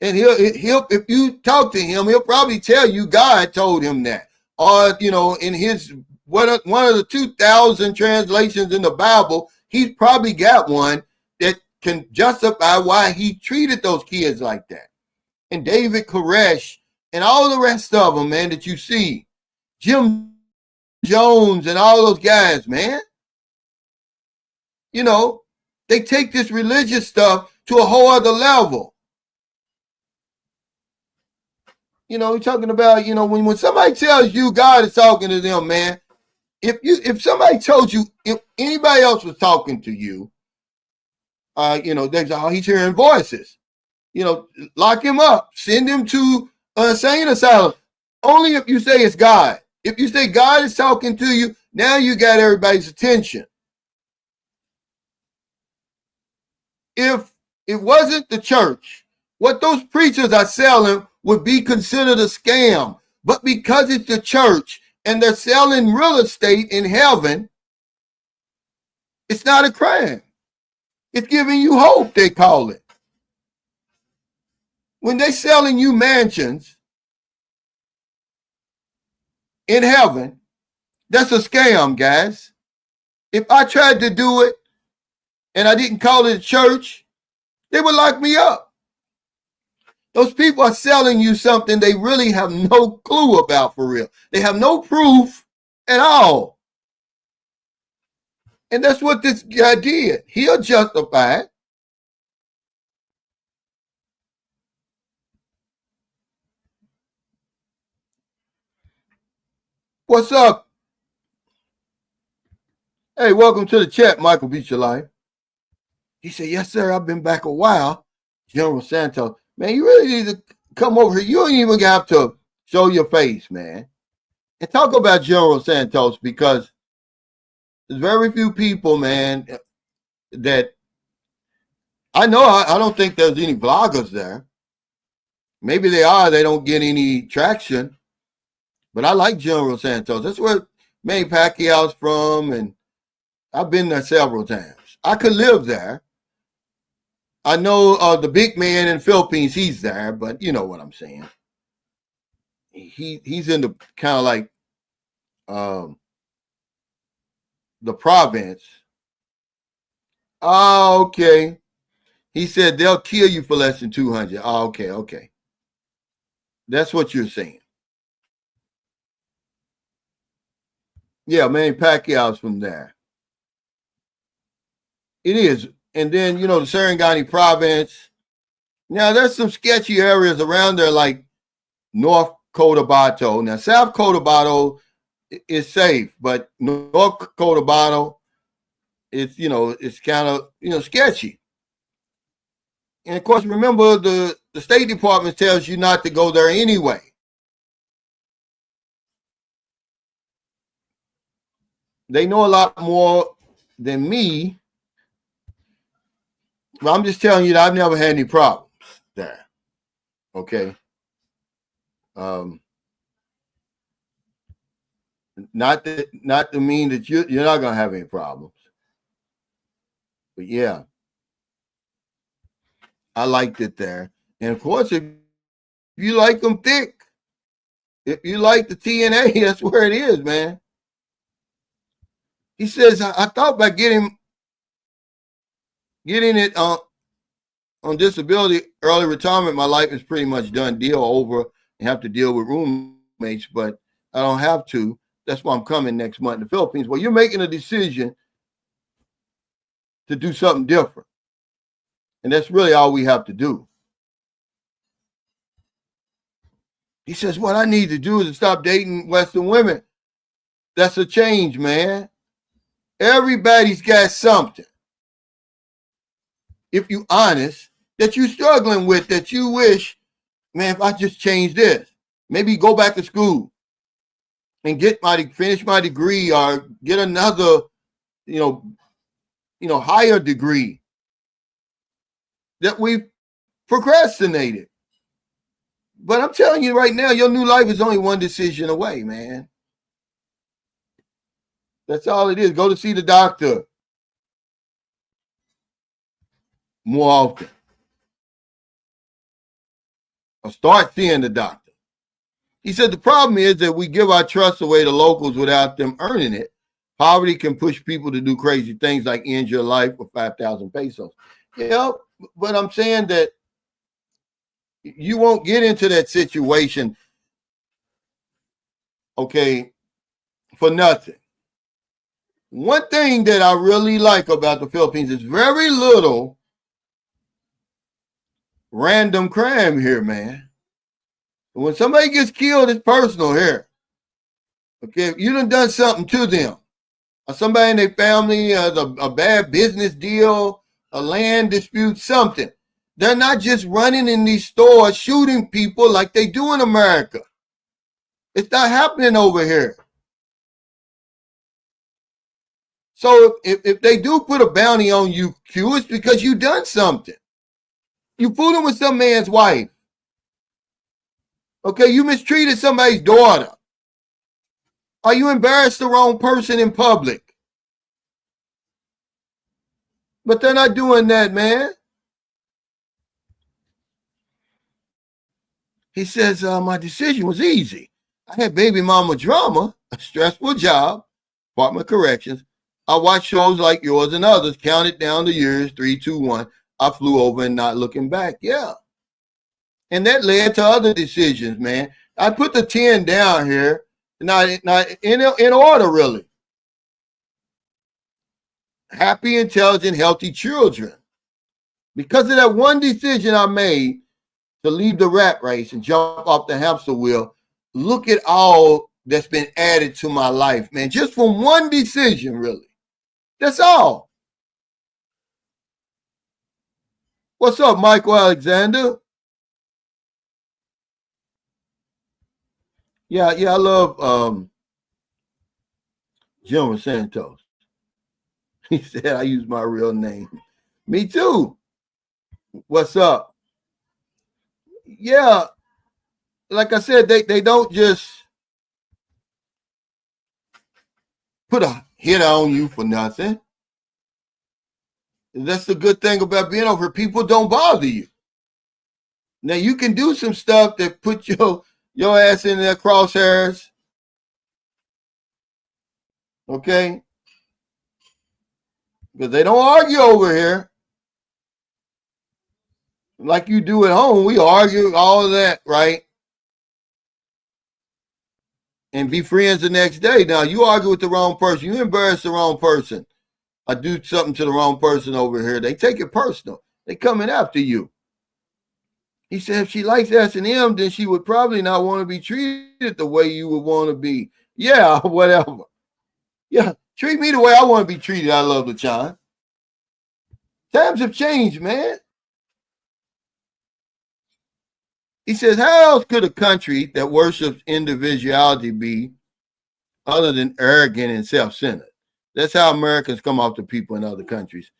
Speaker 1: And he'll if you talk to him, he'll probably tell you God told him that. Or, you know, in his one of the 2,000 translations in the Bible, he's probably got one that can justify why he treated those kids like that. And David Koresh and all the rest of them, man, that you see. Jim Jones and all those guys, man. You know, they take this religious stuff to a whole other level. You know, we're talking about, you know, when somebody tells you God is talking to them, man, if somebody told you, if anybody else was talking to you, you know, they say, oh, he's hearing voices. You know, lock him up, send him to an insane asylum. Only if you say it's God. If you say God is talking to you, now you got everybody's attention. If it wasn't the church, what those preachers are selling would be considered a scam. But because it's the church and they're selling real estate in heaven, it's not a crime. It's giving you hope, they call it. When they're selling you mansions in heaven, that's a scam, guys. If I tried to do it and I didn't call it a church, they would lock me up. Those people are selling you something they really have no clue about for real. They have no proof at all. And that's what this guy did. He'll justify it. What's up? Hey, welcome to the chat, Michael Beach Your Life. He said, yes, sir, I've been back a while. General Santos. Man, you really need to come over here. You don't even have to show your face, man. And talk about General Santos, because there's very few people, man, that I know. I don't think there's any bloggers there. Maybe they are. They don't get any traction. But I like General Santos. That's where Manny Pacquiao's from, and I've been there several times. I could live there. I know the big man in the Philippines, he's there, but you know what I'm saying. He's in the kind of like the province. Oh, okay. He said they'll kill you for less than 200. Oh, okay. That's what you're saying. Yeah, Manny Pacquiao's from there. It is. And then, you know, the Serengeti province. Now, there's some sketchy areas around there like North Cotabato. Now, South Cotabato is safe, but North Cotabato, it's, you know, it's kind of, you know, sketchy. And, of course, remember the State Department tells you not to go there anyway. They know a lot more than me. Well, I'm just telling you that I've never had any problems there. Okay. Not to mean that you're not gonna have any problems. But yeah. I liked it there. And of course, if you like them thick, if you like the TNA, that's where it is, man. He says, I thought by getting it on disability, early retirement, my life is pretty much done, deal over, and have to deal with roommates, but I don't have to. That's why I'm coming next month in the Philippines. Well, you're making a decision to do something different. And that's really all we have to do. He says, what I need to do is to stop dating Western women. That's a change, man. Everybody's got something. If you're honest, that you're struggling with, that you wish, man, if I just change this, maybe go back to school, and finish my degree or get another, higher degree, that we've procrastinated. But I'm telling you right now, your new life is only one decision away, man. That's all it is. Go to see the doctor more often. Or start seeing the doctor. He said the problem is that we give our trust away to locals without them earning it. Poverty can push people to do crazy things like end your life for 5,000 pesos. But I'm saying that you won't get into that situation, okay, for nothing. One thing that I really like about the Philippines is very little random crime here, man. When somebody gets killed, it's personal here. Okay, if you done something to them, or somebody in their family has a bad business deal, a land dispute, something, they're not just running in these stores shooting people like they do in America. It's not happening over here. So if they do put a bounty on you, Q, it's because you done something. You fooling with some man's wife. Okay, you mistreated somebody's daughter. Or you embarrassed the wrong person in public. But they're not doing that, man. He says, my decision was easy. I had baby mama drama, a stressful job, Department of Corrections. I watched shows like yours and others, counted down the years, 3, 2, 1. I flew over and not looking back. Yeah. And that led to other decisions, man. I put the 10 down here, not in order, really. Happy, intelligent, healthy children. Because of that one decision I made to leave the rat race and jump off the hamster wheel, look at all that's been added to my life, man. Just from one decision, really. That's all. What's up, Michael Alexander? Yeah, I love General Santos. He said I use my real name. Me too. What's up? Yeah, like I said, they don't just put a hit on you for nothing. That's the good thing about being over here. People don't bother you. Now you can do some stuff that put your ass in their crosshairs. Okay? Because they don't argue over here like you do at home. We argue all of that, right? And be friends the next day. Now you argue with the wrong person. You embarrass the wrong person. I do something to the wrong person over here. They take it personal. They coming after you. He said if she likes S&M, then she would probably not want to be treated the way you would want to be. Yeah, whatever. Yeah, treat me the way I want to be treated. I love the child. Times have changed, man. He says, how else could a country that worships individuality be other than arrogant and self-centered? That's how Americans come off to people in other countries.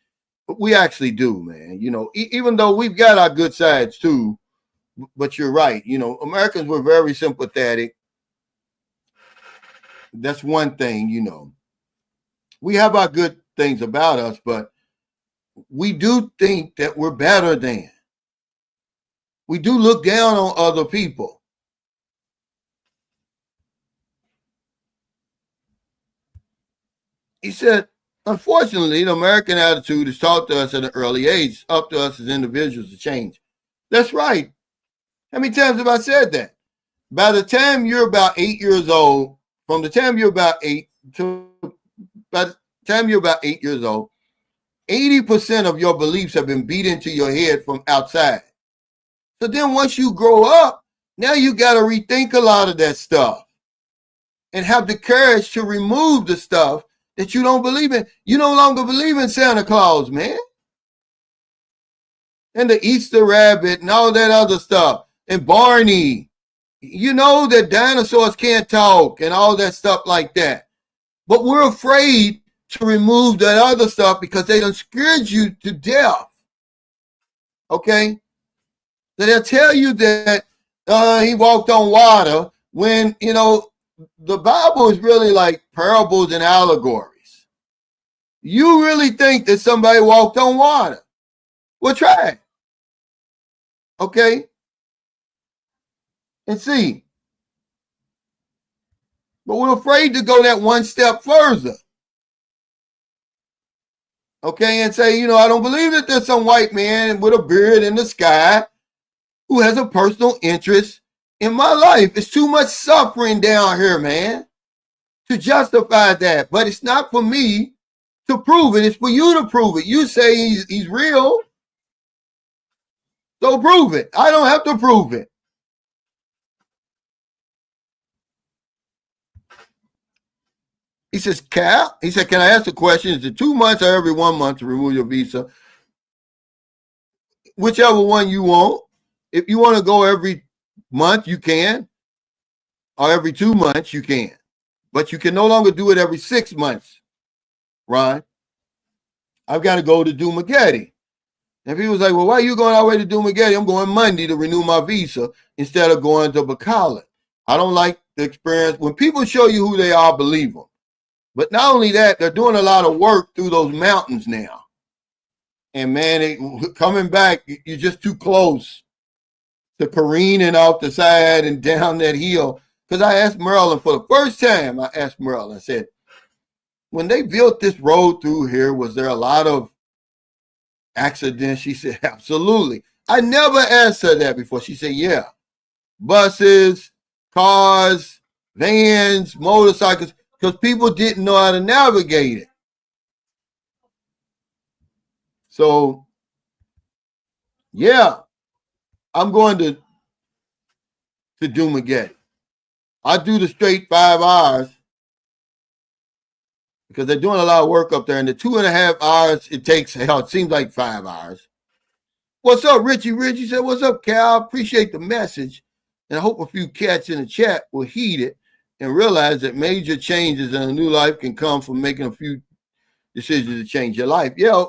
Speaker 1: But we actually do, man. Even though we've got our good sides too, but you're right. Americans were very sympathetic. That's one thing, We have our good things about us, but we do think that we're better than. We do look down on other people. He said, unfortunately, the American attitude is taught to us at an early age. It's up to us as individuals to change. That's right. How many times have I said that? By the time you're about 8 years old, by the time you're about 8 years old, 80% of your beliefs have been beat into your head from outside. So then once you grow up, now you got to rethink a lot of that stuff and have the courage to remove the stuff that you don't believe in. You no longer believe in Santa Claus, man. And the Easter rabbit and all that other stuff. And Barney. You know that dinosaurs can't talk and all that stuff like that. But we're afraid to remove that other stuff because they done scared you to death. Okay? So they'll tell you that he walked on water when, the Bible is really like parables and allegories. You really think that somebody walked on water? Well, try it. Okay? And see. But we're afraid to go that one step further. Okay, and say, I don't believe that there's some white man with a beard in the sky who has a personal interest in my life. It's too much suffering down here, man, to justify that. But it's not for me to prove it. It's for you to prove it. You say he's real, so prove it. I don't have to prove it. He says, Cap, he said, can I ask a question? Is it 2 months or every 1 month to remove your visa? Whichever one you want. If you want to go every month, you can. Or every 2 months, you can. But you can no longer do it every 6 months, Ron. I've got to go to Dumageddon. And people was like, well, why are you going all the way to Dumageddon? I'm going Monday to renew my visa instead of going to Bacala. I don't like the experience. When people show you who they are, believe them. But not only that, they're doing a lot of work through those mountains now. And man, coming back, you're just too close to careening off the side and down that hill. Because I asked Marilyn for the first time, I said, when they built this road through here, was there a lot of accidents? She said, absolutely. I never asked her that before. She said, yeah. Buses, cars, vans, motorcycles, because people didn't know how to navigate it. So, yeah, I'm going to Dumageddon. I do the straight 5 hours because they're doing a lot of work up there. And the 2.5 hours it takes, hell, it seems like 5 hours. What's up, Richie? Richie said, what's up, Cal? Appreciate the message. And I hope a few cats in the chat will heed it and realize that major changes in a new life can come from making a few decisions to change your life. Yeah,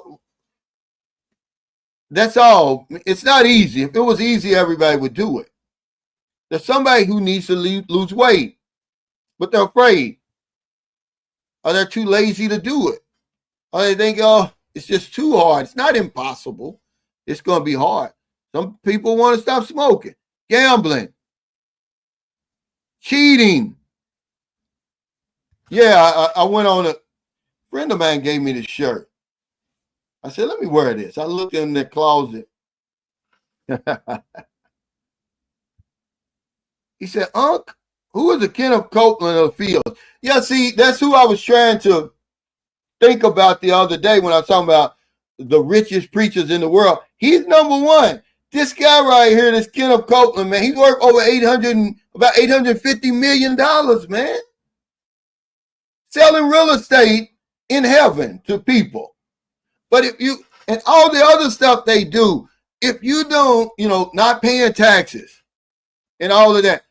Speaker 1: that's all. It's not easy. If it was easy, everybody would do it. There's somebody who needs to lose weight, but they're afraid. Or they're too lazy to do it. Or they think, oh, it's just too hard. It's not impossible. It's going to be hard. Some people want to stop smoking, gambling, cheating. Yeah, I went on, a friend of mine gave me this shirt. I said, let me wear this. I looked in the closet. He said, Unc, who is the Kenneth Copeland of the field? Yeah, see, that's who I was trying to think about the other day when I was talking about the richest preachers in the world. He's number one. This guy right here, this Kenneth Copeland, man, he's worth over about $850 million, man. Selling real estate in heaven to people. But if you, and all the other stuff they do, if you don't, not paying taxes and all of that,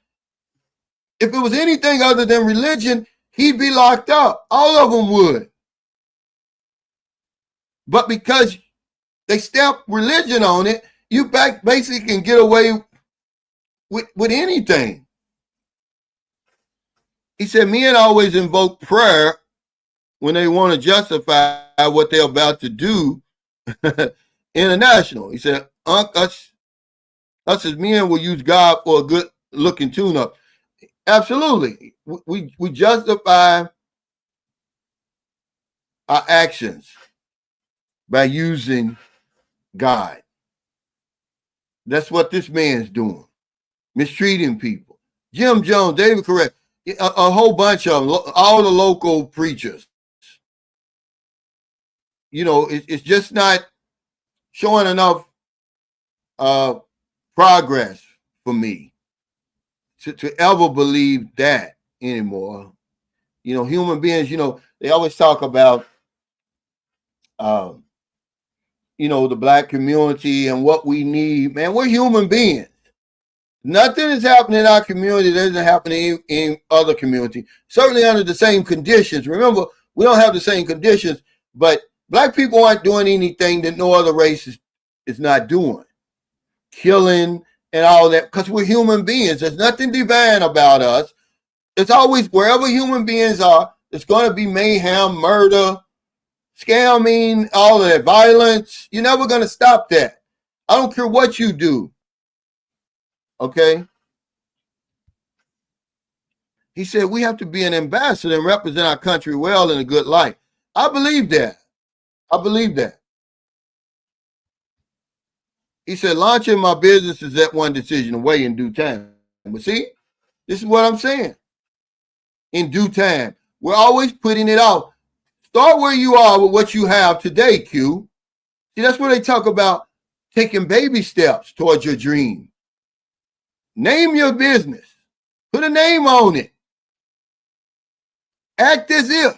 Speaker 1: if it was anything other than religion, he'd be locked up. All of them would. But because they stamp religion on it, you basically can get away with anything. He said, men always invoke prayer when they want to justify what they're about to do international. He said, us as men will use God for a good looking tune-up. Absolutely. We justify our actions by using God. That's what this man's doing. Mistreating people. Jim Jones, David Correct, a whole bunch of them, all the local preachers. It's just not showing enough progress for me to ever believe that anymore. Human beings, they always talk about, the black community and what we need. Man, we're human beings. Nothing is happening in our community that isn't happening in other communities. Certainly under the same conditions. Remember, we don't have the same conditions, but black people aren't doing anything that no other race is not doing. Killing and all that, because we're human beings. There's nothing divine about us. It's always, wherever human beings are, it's going to be mayhem, murder, scamming, all of that, violence. You're never going to stop that. I don't care what you do. Okay? He said we have to be an ambassador and represent our country well in a good light. I believe that. I believe that. He said launching my business is that one decision away in due time. But see, this is what I'm saying. In due time. We're always putting it out. Start where you are with what you have today, Q. See, that's where they talk about taking baby steps towards your dream. Name your business. Put a name on it. Act as if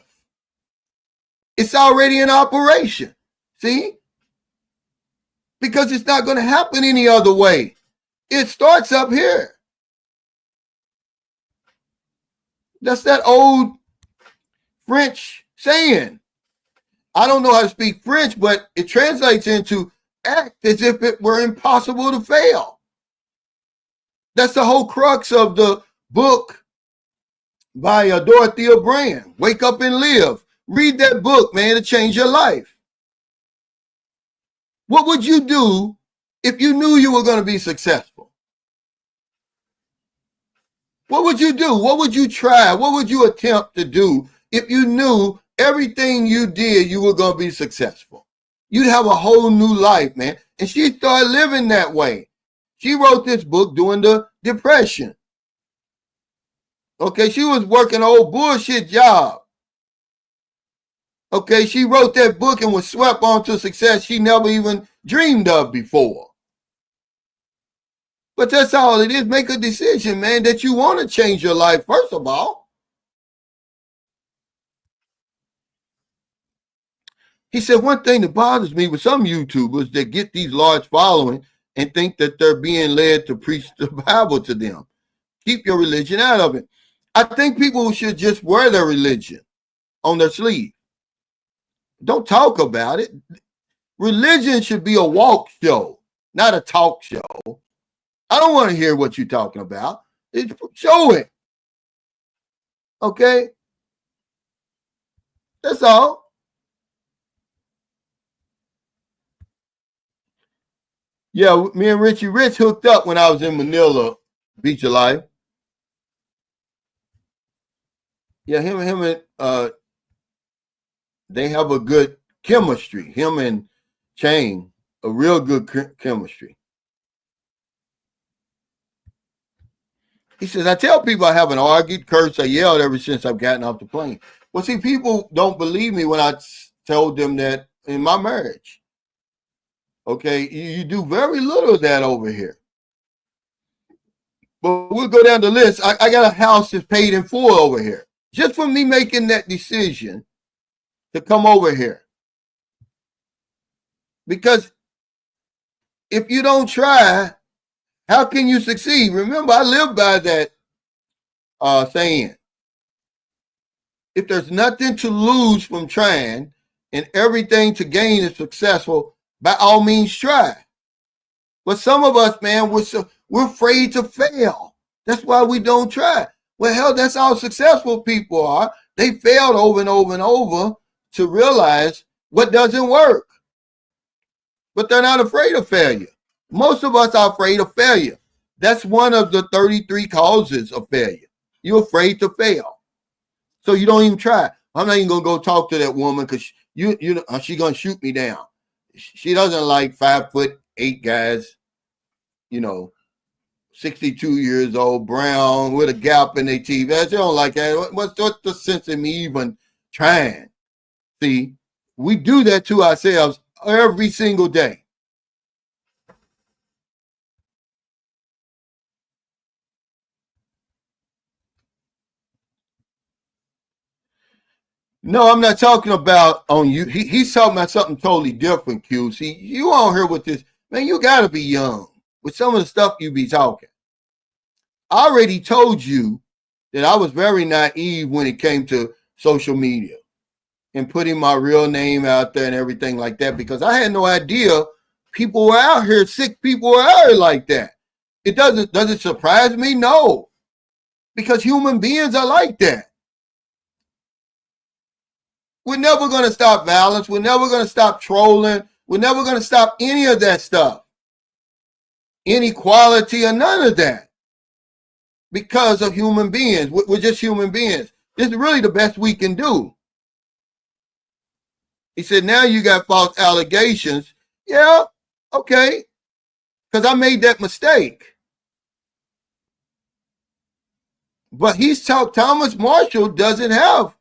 Speaker 1: it's already in operation. See? Because it's not going to happen any other way. It starts up here. That's that old French saying. I don't know how to speak French, but it translates into act as if it were impossible to fail. That's the whole crux of the book by Dorothea Brand, Wake Up and Live. Read that book, man, to change your life. What would you do if you knew you were going to be successful? What would you do? What would you try? What would you attempt to do if you knew everything you did, you were going to be successful? You'd have a whole new life, man. And she started living that way. She wrote this book during the Depression. Okay, she was working an old bullshit job. Okay, she wrote that book and was swept onto success she never even dreamed of before. But that's all it is. Make a decision, man, that you want to change your life, first of all. He said, one thing that bothers me with some YouTubers that get these large following and think that they're being led to preach the Bible to them. Keep your religion out of it. I think people should just wear their religion on their sleeve. Don't talk about it. Religion should be a walk show, not a talk show. I don't want to hear what you're talking about. Show it. Okay? That's all. Yeah, me and Richie Rich hooked up when I was in Manila, Beach of Life. Yeah, him and they have a good chemistry. Him and Chang, a real good chemistry. He says, I tell people I haven't argued, cursed, or yelled ever since I've gotten off the plane. Well, see, people don't believe me when I told them that in my marriage. Okay, you do very little of that over here. But we'll go down the list. I got a house that's paid in full over here. Just for me making that decision to come over here. Because if you don't try, how can you succeed? Remember, I live by that saying. If there's nothing to lose from trying and everything to gain is successful, by all means try. But some of us, man, we're afraid to fail. That's why we don't try. Well, hell, that's how successful people are. They failed over and over and over to realize what doesn't work. But they're not afraid of failure. Most of us are afraid of failure. That's one of the 33 causes of failure. You're afraid to fail. So you don't even try. I'm not even going to go talk to that woman because she's going to shoot me down. She doesn't like 5'8" guys, 62 years old, brown, with a gap in their teeth. She don't like that. What's the sense of me even trying? See, we do that to ourselves every single day. No, I'm not talking about on you. He's talking about something totally different, Q. See, you on here with this, man, you got to be young with some of the stuff you be talking. I already told you that I was very naive when it came to social media and putting my real name out there and everything like that, because I had no idea people were out here, sick people were out here like that. Does it surprise me? No, because human beings are like that. We're never going to stop violence. We're never going to stop trolling. We're never going to stop any of that stuff. Inequality or none of that. Because of human beings. We're just human beings. This is really the best we can do. He said, now you got false allegations. Yeah, okay. Because I made that mistake. But Thomas Marshall doesn't have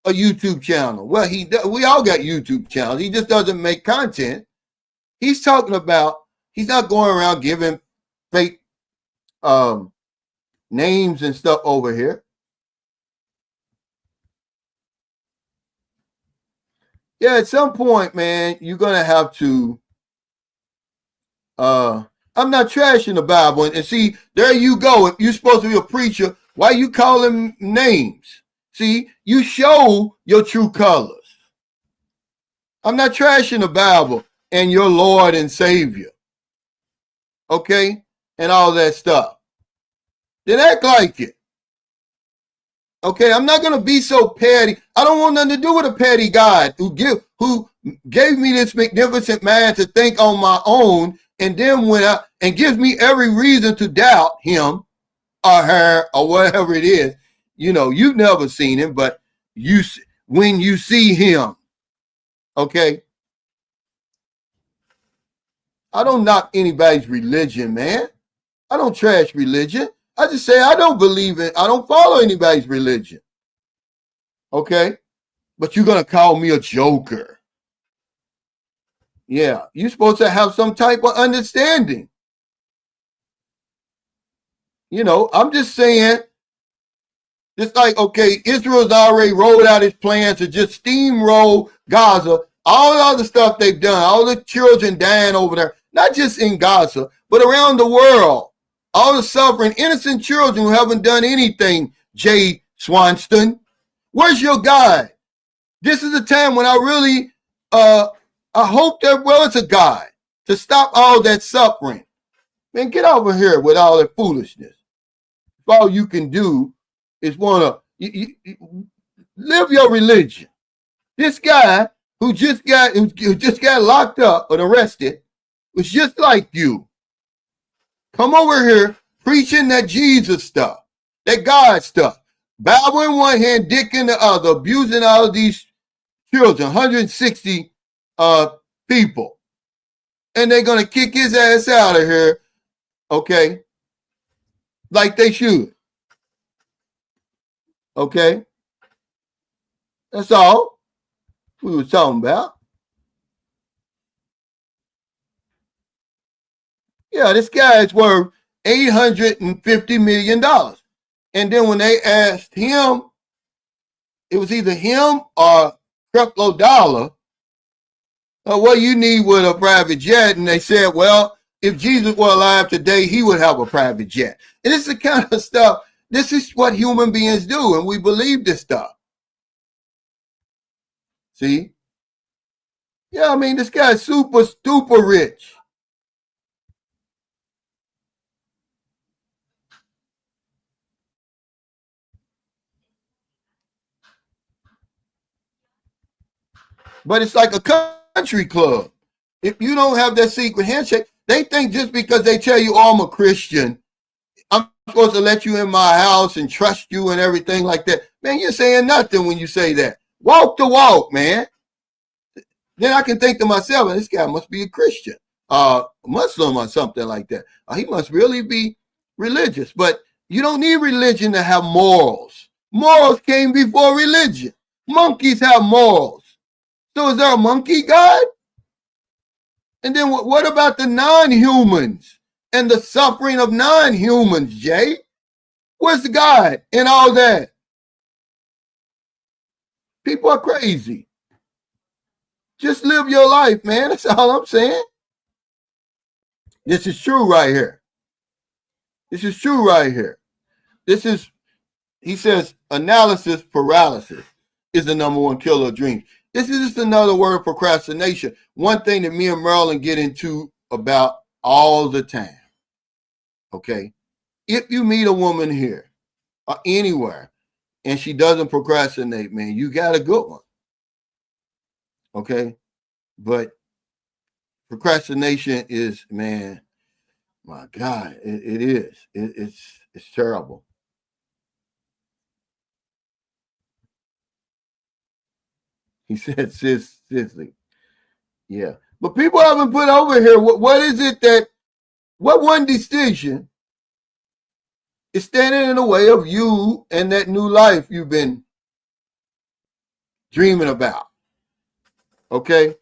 Speaker 1: a YouTube channel. Well, we all got YouTube channels. He just doesn't make content. He's talking about, he's not going around giving fake names and stuff over here. Yeah, at some point, man, you're going to have to, I'm not trashing the Bible. And see, there you go. If you're supposed to be a preacher, why you call them names? See, you show your true colors. I'm not trashing the Bible and your Lord and Savior. Okay? And all that stuff. Then act like it. Okay, I'm not going to be so petty. I don't want nothing to do with a petty God who gave me this magnificent man to think on my own, and then went out and gives me every reason to doubt him or her or whatever it is. You know, you've never seen him, but when you see him, okay? I don't knock anybody's religion, man. I don't trash religion. I just say I don't believe it. I don't follow anybody's religion. Okay? But you're going to call me a joker. Yeah, you're supposed to have some type of understanding. You know, I'm just saying, just like, okay, Israel's already rolled out its plan to just steamroll Gaza, all the other stuff they've done, all the children dying over there, not just in Gaza, but around the world. All the suffering, innocent children who haven't done anything, Jay Swanston. Where's your God? This is the time when I really, I hope that, well, it's a God to stop all that suffering. Man, get over here with all that foolishness. If all you can do is want to live your religion. This guy who just got locked up and arrested was just like you. Come over here preaching that Jesus stuff, that God stuff. Bible in one hand, dick in the other, abusing all of these children, 160 people. And they're going to kick his ass out of here, okay, like they should. Okay? That's all we were talking about. Yeah, this guy is worth $850 million. And then when they asked him, it was either him or Creflo Dollar, what you need with a private jet? And they said, well, if Jesus were alive today, he would have a private jet. And it's the kind of stuff, this is what human beings do, and we believe this stuff. See? Yeah, I mean, this guy's super rich. But it's like a country club. If you don't have that secret handshake, they think just because they tell you, oh, I'm a Christian, I'm supposed to let you in my house and trust you and everything like that. Man, you're saying nothing when you say that. Walk the walk, man. Then I can think to myself, this guy must be a Christian, Muslim or something like that. He must really be religious. But you don't need religion to have morals. Morals came before religion. Monkeys have morals. So is there a monkey God? And then what about the non-humans and the suffering of non-humans, Jay? Where's the God in all that? People are crazy. Just live your life, man. That's all I'm saying. This is true right here. This is true right here. This is, he says, analysis paralysis is the number one killer of dreams. This is just another word, procrastination. One thing that me and Marilyn get into about all the time. Okay. If you meet a woman here or anywhere and she doesn't procrastinate, man, you got a good one. Okay. But procrastination is, man, my God, it is. It's terrible. He said, Sisley. Yeah. But people haven't put over here, what is it that, what one decision is standing in the way of you and that new life you've been dreaming about? Okay.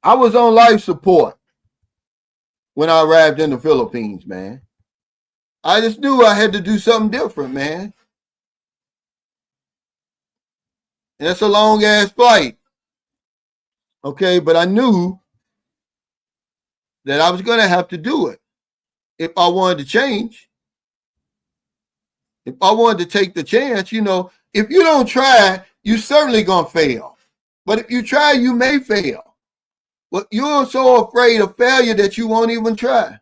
Speaker 1: I was on life support when I arrived in the Philippines, man. I just knew I had to do something different, man. And it's a long ass flight. Okay, but I knew that I was going to have to do it if I wanted to change. If I wanted to take the chance, you know, if you don't try, you're certainly going to fail. But if you try, you may fail. But you're so afraid of failure that you won't even try.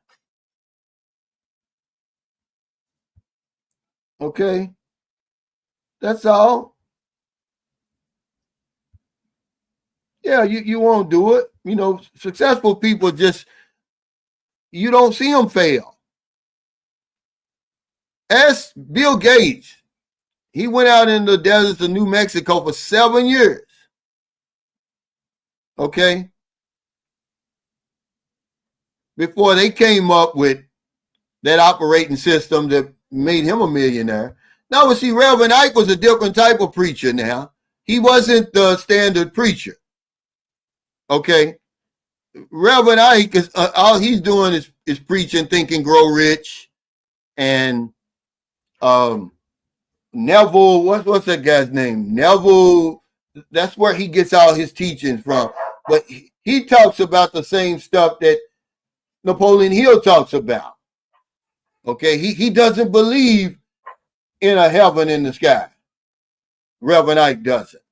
Speaker 1: Okay? That's all. Yeah, you won't do it. You know, successful people just, you don't see them fail. Ask Bill Gates. He went out in the deserts of New Mexico for 7 years. Okay? Before they came up with that operating system that made him a millionaire. Now, see, Reverend Ike was a different type of preacher now. He wasn't the standard preacher. Okay? Reverend Ike, is all he's doing is preaching, Think and Grow Rich. And Neville, what's that guy's name? Neville, that's where he gets all his teachings from. But he talks about the same stuff that Napoleon Hill talks about. Okay, he doesn't believe in a heaven in the sky. Reverend Ike doesn't.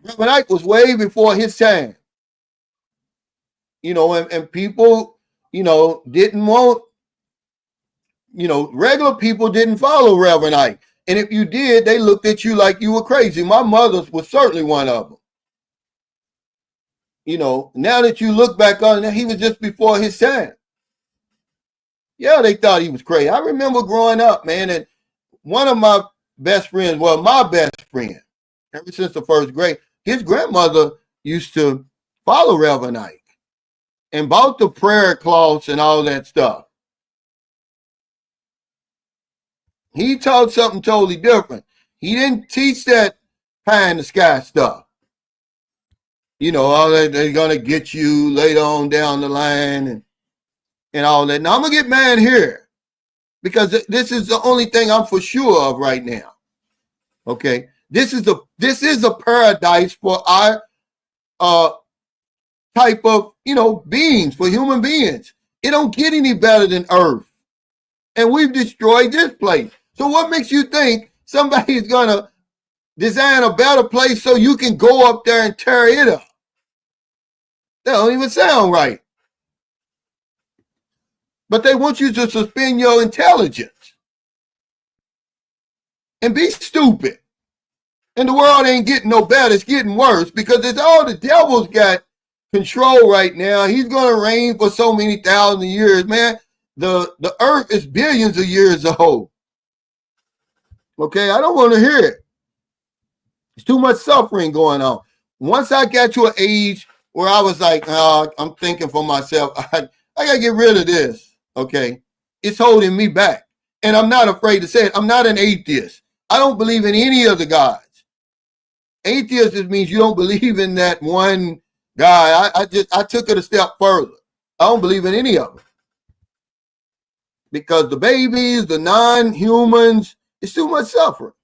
Speaker 1: Reverend Ike was way before his time. You know, and people, you know, didn't want, you know, regular people didn't follow Reverend Ike. And if you did, they looked at you like you were crazy. My mother was certainly one of them. You know, now that you look back on it, he was just before his time. Yeah, they thought he was crazy. I remember growing up, man, and one of my best friends, well, my best friend, ever since the first grade, his grandmother used to follow Reverend Ike and bought the prayer cloths and all that stuff. He taught something totally different. He didn't teach that pie in the sky stuff. You know, all that they're going to get you later on down the line and all that. Now, I'm going to get mad here because this is the only thing I'm for sure of right now. Okay? This is a paradise for our type of, you know, beings, for human beings. It don't get any better than Earth. And we've destroyed this place. So what makes you think somebody's going to design a better place so you can go up there and tear it up? That don't even sound right. But they want you to suspend your intelligence and be stupid. And the world ain't getting no better. It's getting worse because it's all the devil's got control right now. He's going to reign for so many thousand years, man. The earth is billions of years old. Okay, I don't want to hear it. There's too much suffering going on. Once I got to an age where I was like, I'm thinking for myself, I got to get rid of this. Okay, it's holding me back. And I'm not afraid to say it. I'm not an atheist. I don't believe in any of the gods. Atheist just means you don't believe in that one guy. I took it a step further. I don't believe in any of them. Because the babies, the non-humans, it's too much suffering.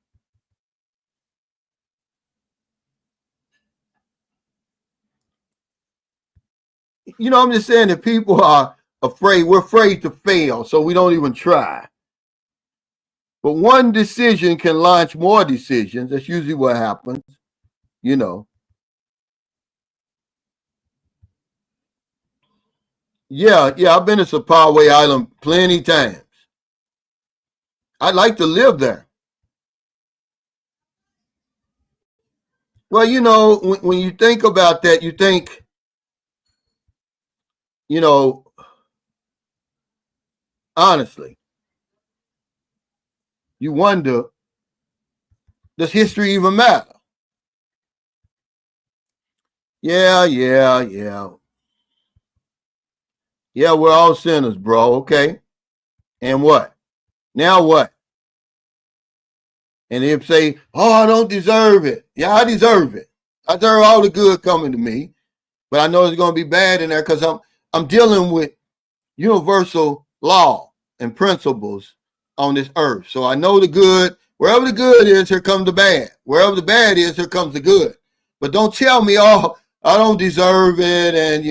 Speaker 1: You know, I'm just saying that people are afraid. We're afraid to fail, so we don't even try. But one decision can launch more decisions. That's usually what happens, you know. Yeah, yeah, I've been to Sapaway Island plenty times. I'd like to live there. Well, when you think about that, you think, you know, honestly, you wonder, does history even matter? Yeah, yeah, yeah. Yeah, we're all sinners, bro. Okay. And what? Now what? And if say, oh, I don't deserve it. Yeah, I deserve it. I deserve all the good coming to me. But I know it's gonna be bad in there because I'm dealing with universal law and principles on this earth. So I know the good. Wherever the good is, here comes the bad. Wherever the bad is, here comes the good. But don't tell me, oh, I don't deserve it, and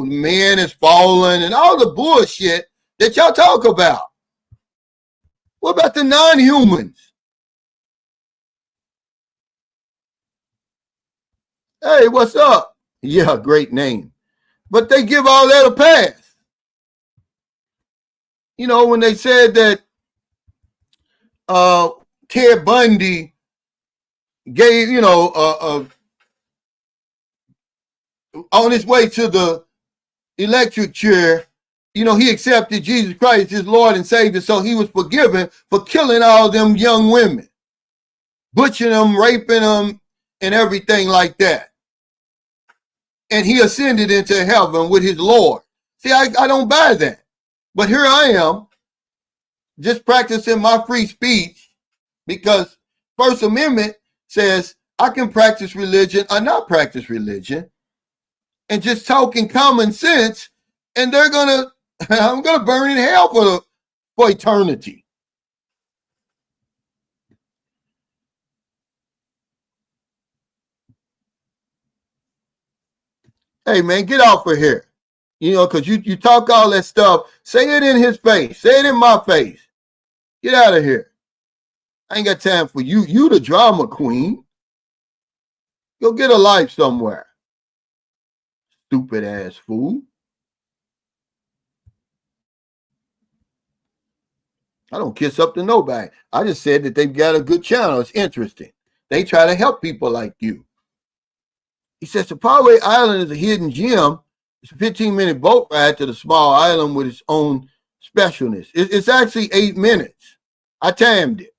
Speaker 1: man is falling, and all the bullshit that y'all talk about. What about the non-humans? Hey, what's up? Yeah, great name. But they give all that a pass. When they said that uh, Ted Bundy gave, on his way to the electric chair, he accepted Jesus Christ, his Lord and Savior, so he was forgiven for killing all them young women, butchering them, raping them, and everything like that. And he ascended into heaven with his Lord. See, I don't buy that. But here I am, just practicing my free speech, because First Amendment says I can practice religion or not practice religion, and just talking common sense, and I'm gonna burn in hell for eternity. Hey man, get off of here. Because you talk all that stuff. Say it in his face. Say it in my face. Get out of here. I ain't got time for you. You the drama queen. Go get a life somewhere. Stupid ass fool. I don't kiss up to nobody. I just said that they've got a good channel. It's interesting. They try to help people like you. He says Sapaway Island is a hidden gem. It's a 15-minute boat ride to the small island with its own specialness. It's actually 8 minutes. I timed it.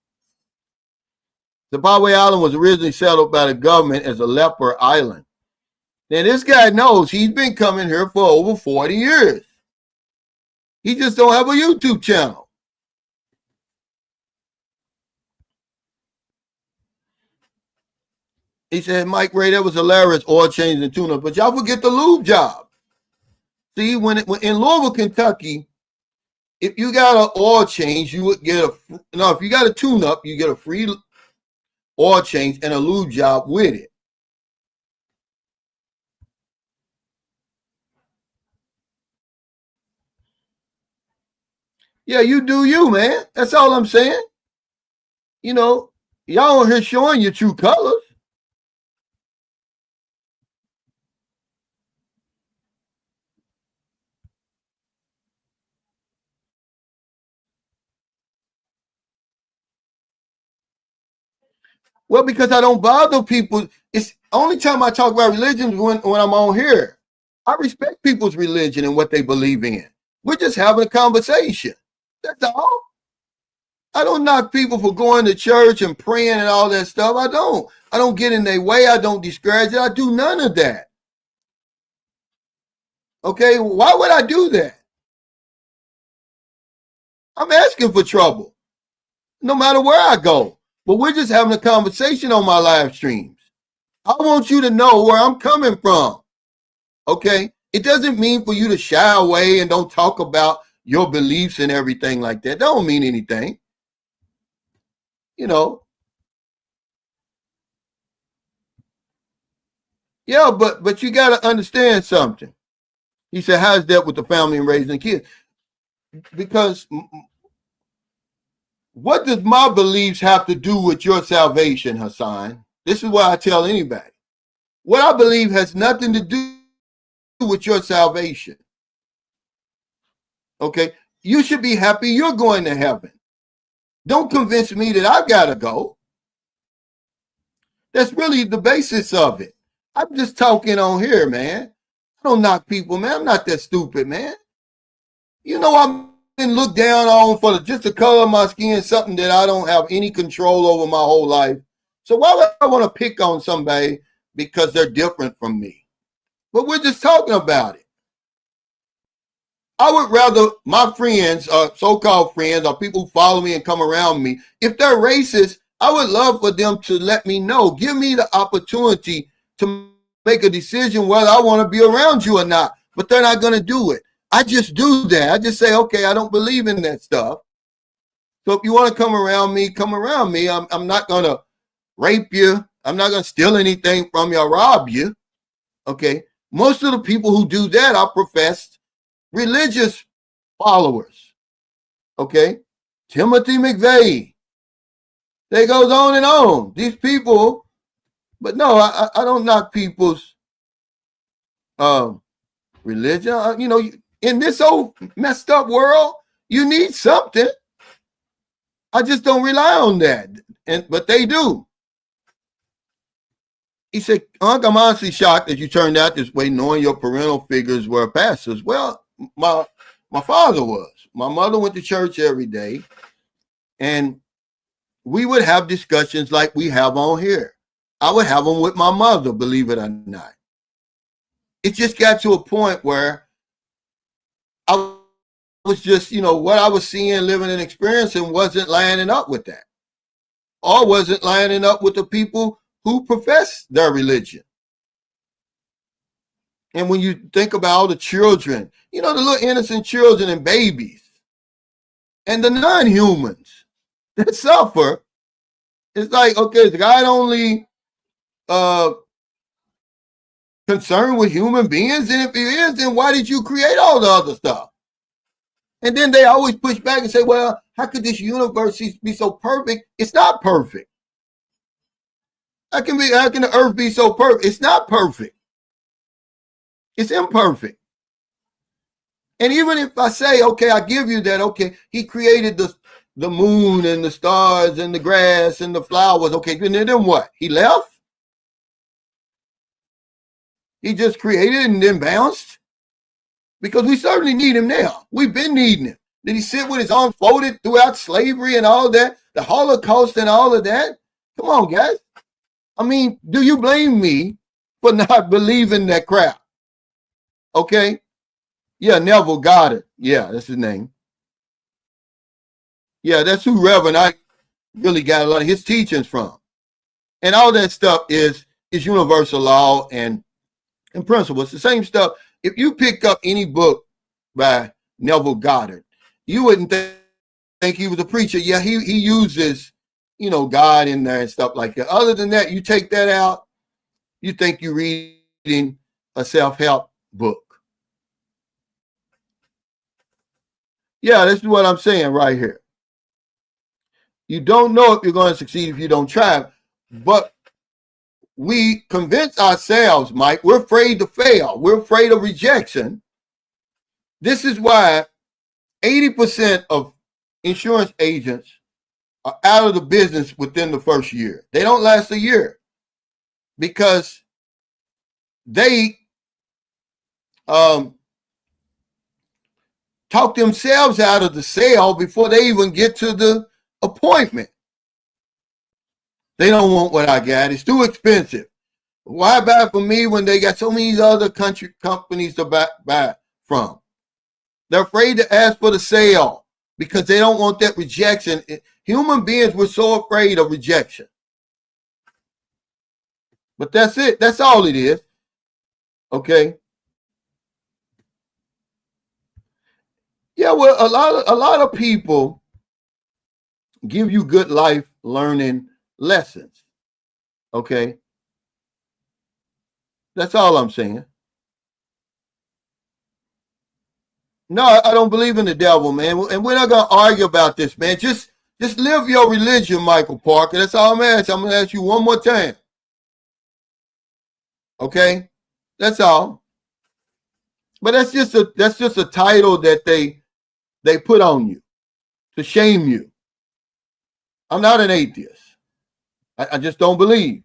Speaker 1: Sapaway Island was originally settled by the government as a leper island. Now, this guy knows he's been coming here for over 40 years. He just don't have a YouTube channel. He said, Mike Ray, that was hilarious, oil change and tune-up. But y'all forget the lube job. See, when in Louisville, Kentucky, if you got an oil change, you would get if you got a tune-up, you get a free oil change and a lube job with it. Yeah, you do you, man. That's all I'm saying. Y'all are here showing your true colors. Well, because I don't bother people. It's only time I talk about religion is when I'm on here. I respect people's religion and what they believe in. We're just having a conversation. That's all. I don't knock people for going to church and praying and all that stuff. I don't. I don't get in their way. I don't discourage it. I do none of that. Okay, why would I do that? I'm asking for trouble, no matter where I go. But we're just having a conversation on my live streams. I want you to know where I'm coming from. Okay? It doesn't mean for you to shy away and don't talk about your beliefs and everything like that. That don't mean anything. Yeah, but you got to understand something. He said, how's that with the family and raising kids? Because what does my beliefs have to do with your salvation, Hassan? This is what I tell anybody. What I believe has nothing to do with your salvation. Okay? You should be happy you're going to heaven. Don't convince me that I've got to go. That's really the basis of it. I'm just talking on here, man. I don't knock people, man. I'm not that stupid, man. You know, I've been looked down on for just the color of my skin, something that I don't have any control over my whole life. So why would I want to pick on somebody because they're different from me? But we're just talking about it. I would rather my friends, so-called friends, or people who follow me and come around me, if they're racist, I would love for them to let me know. Give me the opportunity to make a decision whether I want to be around you or not. But they're not going to do it. I just do that. I just say, okay, I don't believe in that stuff. So if you want to come around me, come around me. I'm not going to rape you. I'm not going to steal anything from you or rob you. Okay. Most of the people who do that are professed religious followers. Okay. Timothy McVeigh. It goes on and on. These people, but no, I don't knock people's religion. You know, in this old messed up world, you need something. I just don't rely on that. But they do. He said, Unc, I'm honestly shocked that you turned out this way knowing your parental figures were pastors. Well, my father was. My mother went to church every day. And we would have discussions like we have on here. I would have them with my mother, believe it or not. It just got to a point where I was just, you know, what I was seeing, living, and experiencing wasn't lining up with that. Or wasn't lining up with the people who profess their religion. And when you think about all the children, you know, the little innocent children and babies, and the non-humans that suffer, it's like, okay, is God only concerned with human beings? And if he is, then why did you create all the other stuff? And then they always push back and say, well, how could this universe be so perfect? It's not perfect. How can the earth be so perfect? It's not perfect. It's imperfect. And even if I say, okay, I give you that, okay, he created the moon and the stars and the grass and the flowers. Okay, then what? He left? He just created and then bounced? Because we certainly need him now. We've been needing him. Did he sit with his arms folded throughout slavery and all that? The Holocaust and all of that? Come on, guys. I mean, do you blame me for not believing that crap? Okay? Yeah, Neville Goddard. Yeah, that's his name. Yeah, that's who Reverend I really got a lot of his teachings from. And all that stuff is universal law and principles. The same stuff. If you pick up any book by Neville Goddard, you wouldn't think he was a preacher. Yeah, he uses, you know, God in there and stuff like that. Other than that, you take that out, you think you're reading a self-help book. Yeah, this is what I'm saying right here. You don't know if you're going to succeed if you don't try. But we convince ourselves, Mike, we're afraid to fail. We're afraid of rejection. This is why 80% of insurance agents are out of the business within the first year. They don't last a year because they talk themselves out of the sale before they even get to the appointment. They don't want what I got. It's too expensive. Why buy from me when they got so many other companies to buy from? They're afraid to ask for the sale because they don't want that rejection. Human beings were so afraid of rejection. But that's it. That's all it is. Okay. Yeah, well, a lot of people give you good life learning lessons. Okay. That's all I'm saying. No, I don't believe in the devil, man. And we're not gonna argue about this, man. Just live your religion, Michael Parker. That's all I'm asking. I'm gonna ask you one more time. Okay? That's all. But that's just a title that they put on you to shame you. I'm not an atheist. I just don't believe.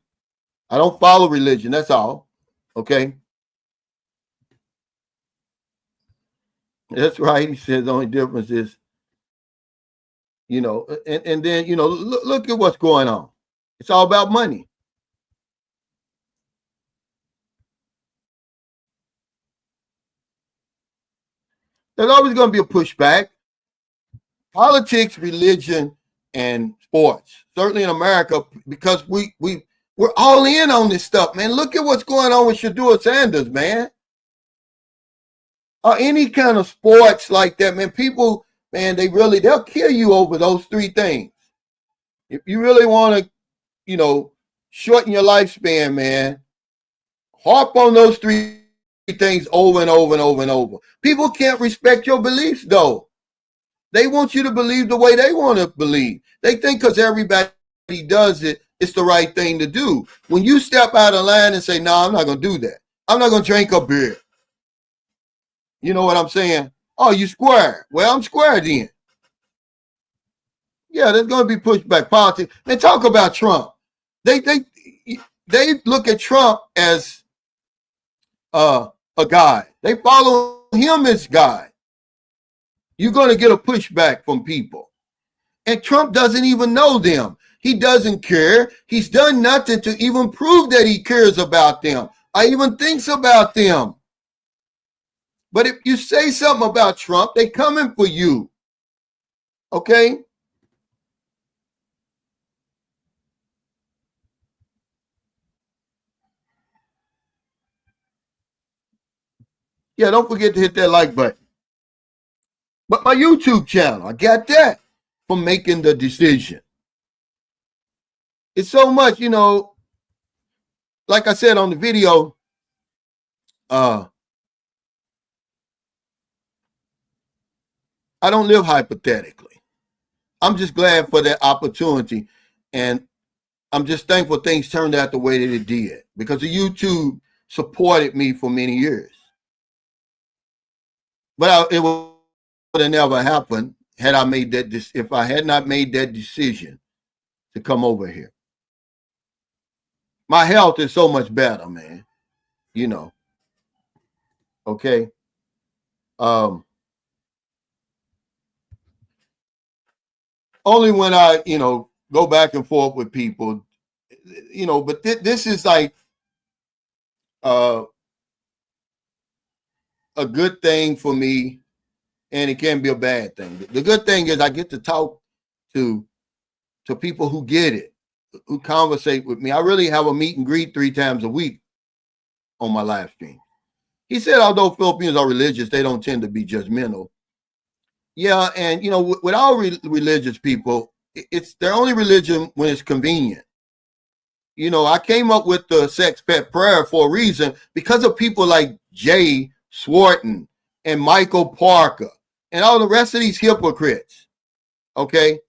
Speaker 1: I don't follow religion. That's all. Okay? That's right. He says the only difference is, and then, look at what's going on. It's all about money. There's always going to be a pushback. Politics, religion, and sports. Certainly in America, because we're all in on this stuff, man. Look at what's going on with Shedeur Sanders, man. Or any kind of sports like that, man. People, man, they'll kill you over those three things. If you really want to, shorten your lifespan, man, harp on those three things over and over and over and over. People can't respect your beliefs, though. They want you to believe the way they want to believe. They think because everybody does it, it's the right thing to do. When you step out of line and say, no, I'm not going to do that. I'm not going to drink a beer. You know what I'm saying? Oh, you square. Well, I'm square then. Yeah, there's going to be pushback. Politics. They talk about Trump. They look at Trump as a guy. They follow him as God. You're going to get a pushback from people. And Trump doesn't even know them. He doesn't care. He's done nothing to even prove that he cares about them or even thinks about them. But if you say something about Trump, they coming for you. Okay? Yeah, don't forget to hit that like button. But my YouTube channel, I got that from making the decision. It's so much, like I said on the video, I don't live hypothetically. I'm just glad for that opportunity. And I'm just thankful things turned out the way that it did because the YouTube supported me for many years. But it would have never happened had I made that. If I had not made that decision to come over here. My health is so much better, man. Okay. Only when I, go back and forth with people, but this is like a good thing for me, and it can be a bad thing. The good thing is I get to talk to people who get it, who conversate with me. I really have a meet and greet 3 times a week on my live stream. He said, although Filipinos are religious, they don't tend to be judgmental. Yeah, and with all religious people, it's their only religion when it's convenient. I came up with the sex pet prayer for a reason because of people like Jay Swarton and Michael Parker and all the rest of these hypocrites. Okay?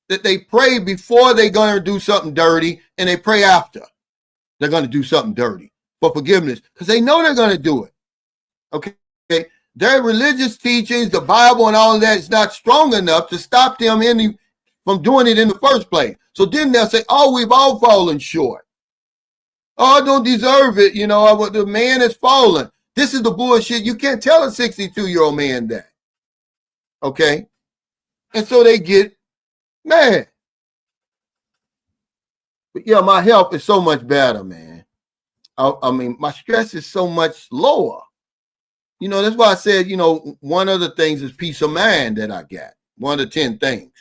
Speaker 1: That they pray before they're going to do something dirty and they pray after they're going to do something dirty for forgiveness because they know they're going to do it. Okay? Their religious teachings, the Bible and all of that is not strong enough to stop them from doing it in the first place. So then they'll say, oh, we've all fallen short. Oh, I don't deserve it. The man is fallen. This is the bullshit. You can't tell a 62-year-old man that. Okay? And so they get mad. But yeah, my health is so much better, man. I mean, my stress is so much lower. That's why I said, one of the things is peace of mind that I got. One of the 10 things.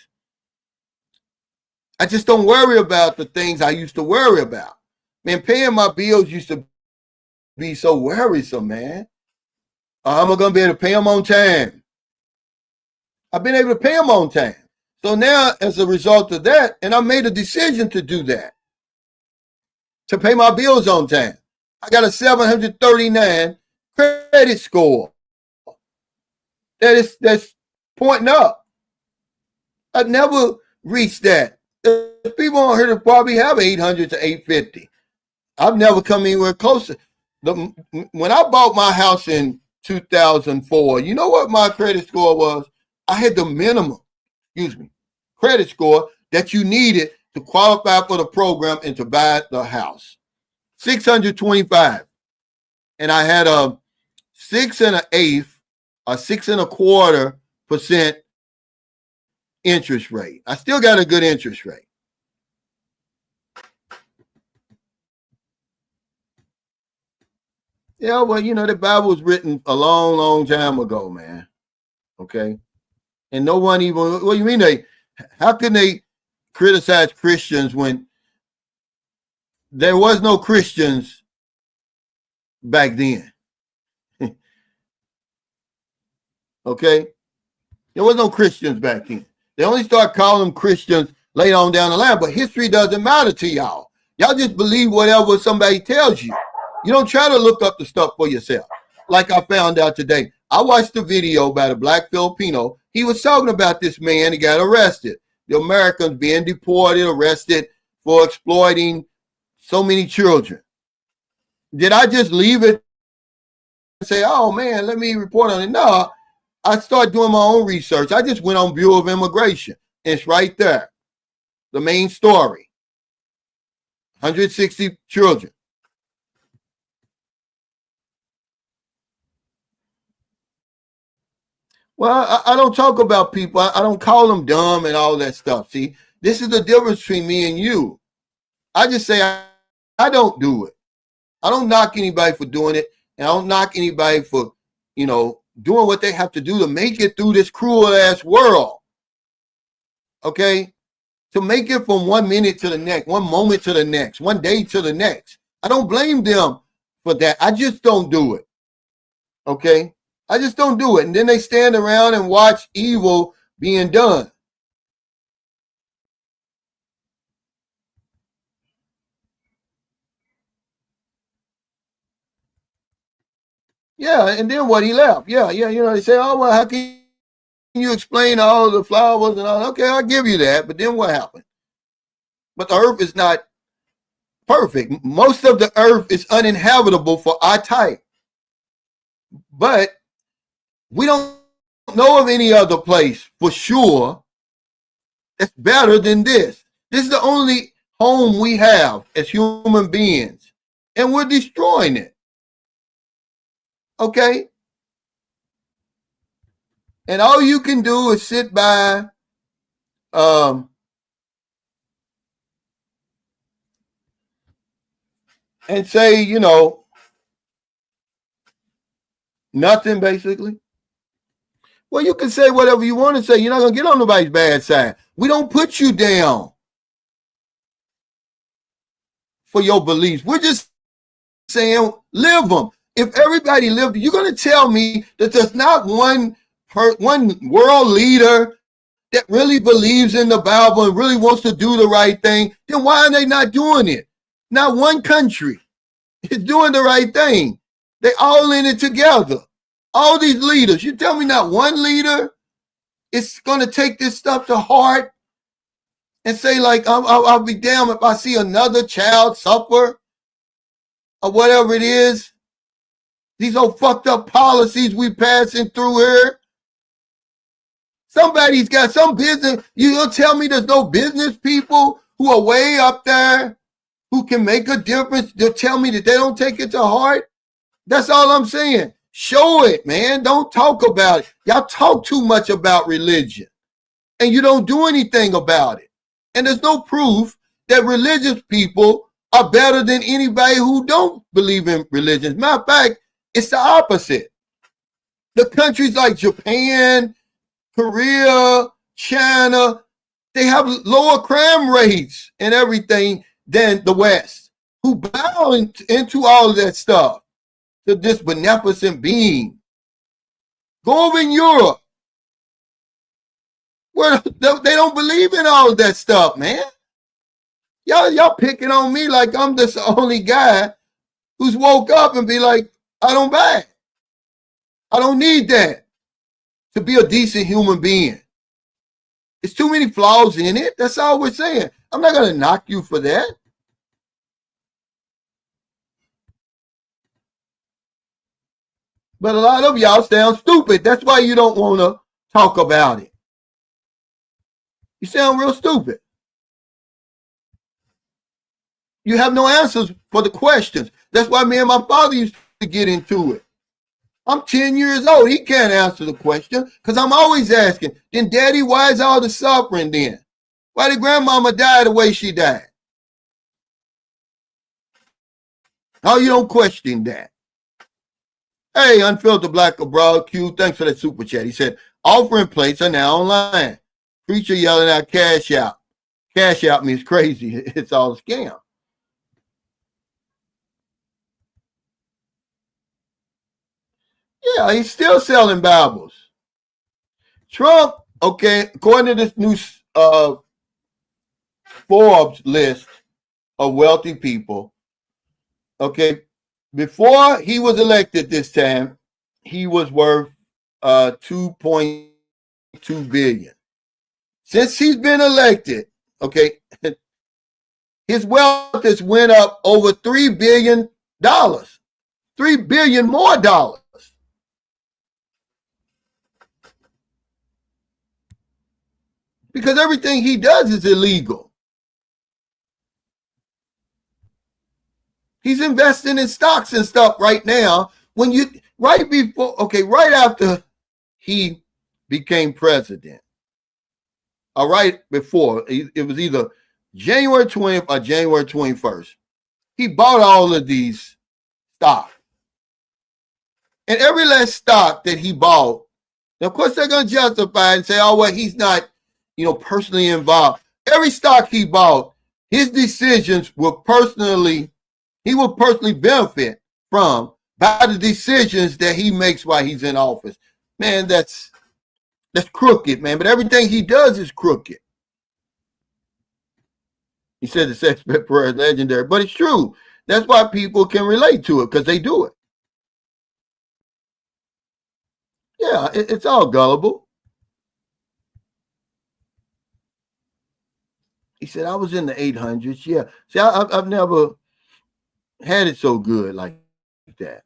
Speaker 1: I just don't worry about the things I used to worry about. Man, paying my bills used to be so worrisome, man. Am I going to be able to pay them on time? I've been able to pay them on time. So now, as a result of that, and I made a decision to do that, to pay my bills on time. I got a 739 credit score. that's pointing up. I never reached that. The people on here probably have 800 to 850. I've never come anywhere closer. When I bought my house in 2004, you know what my credit score was? I had the minimum, credit score that you needed to qualify for the program and to buy the house. 625. And I had a 6 1/8, a 6 1/4% interest rate. I still got a good interest rate. Yeah, well, the Bible was written a long, long time ago, man. Okay. And no one even, what do you mean how can they criticize Christians when there was no Christians back then? Okay. There was no Christians back then. They only start calling them Christians later on down the line, but history doesn't matter to y'all. Y'all just believe whatever somebody tells you. You don't try to look up the stuff for yourself. Like I found out today. I watched a video about a black Filipino. He was talking about this man. He got arrested. The Americans being deported, arrested for exploiting so many children. Did I just leave it and say, oh, man, let me report on it? No, I started doing my own research. I just went on Bureau of Immigration. It's right there. The main story. 160 children. Well, I don't talk about people. I don't call them dumb and all that stuff. See, this is the difference between me and you. I just say I don't do it. I don't knock anybody for doing it. And I don't knock anybody for, doing what they have to do to make it through this cruel ass world. Okay? To make it from 1 minute to the next, 1 moment to the next, 1 day to the next. I don't blame them for that. I just don't do it. Okay? I just don't do it. And then they stand around and watch evil being done. Yeah, and then what? He left. Yeah. They say, oh, well, how can you explain all the flowers and all? Okay, I'll give you that. But then what happened? But the earth is not perfect. Most of the earth is uninhabitable for our type. But we don't know of any other place for sure that's better than this. This is the only home we have as human beings, and we're destroying it. Okay? And all you can do is sit by and say, nothing basically. Well, you can say whatever you want to say. You're not going to get on nobody's bad side. We don't put you down for your beliefs. We're just saying live them. If everybody lived, you're going to tell me that there's not one world leader that really believes in the Bible and really wants to do the right thing, then why are they not doing it? Not one country is doing the right thing. They all in it together. All these leaders, you tell me not one leader is going to take this stuff to heart and say, like, I'll be damned if I see another child suffer or whatever it is. These old fucked up policies we passing through here. Somebody's got some business. You'll tell me there's no business people who are way up there who can make a difference. They'll tell me that they don't take it to heart. That's all I'm saying. Show it, man. Don't talk about it. Y'all talk too much about religion and you don't do anything about it. And there's no proof that religious people are better than anybody who don't believe in religion. Matter of fact, it's the opposite. The countries like Japan, Korea, China, they have lower crime rates and everything than the West, who bow into all of that stuff to this beneficent being. Go over in Europe, where they don't believe in all of that stuff, man. Y'all picking on me like I'm just the only guy who's woke up and be like, I don't buy it. I don't need that to be a decent human being. There's too many flaws in it. That's all we're saying. I'm not going to knock you for that. But a lot of y'all sound stupid. That's why you don't want to talk about it. You sound real stupid. You have no answers for the questions. That's why me and my father used to get into it. I'm 10 years old. He can't answer the question because I'm always asking, then daddy, why is all the suffering then? Why did grandmama die the way she died? How you don't question that? Hey, Unfiltered Black Abroad Q, thanks for that super chat. He said, offering plates are now online. Preacher yelling out cash out. Cash out means crazy. It's all a scam. Yeah, he's still selling Bibles. Trump, okay, according to this new Forbes list of wealthy people, okay, before he was elected this time, he was worth $2.2 billion. Since he's been elected, okay, his wealth has went up over $3 billion. $3 billion more dollars. Because everything he does is illegal. He's investing in stocks and stuff right now. Right after he became president, or right before, it was either January 20th or January 21st, he bought all of these stocks. And every last stock that he bought, of course, they're going to justify and say, oh, well, he's not, personally involved. Every stock he bought, his decisions he will personally benefit from by the decisions that he makes while he's in office. Man, that's crooked, man. But everything he does is crooked. He said the sex pet prayer is legendary, but it's true. That's why people can relate to it, because they do it. Yeah, it's all gullible. He said, I was in the 800s. Yeah. See, I've never had it so good like that.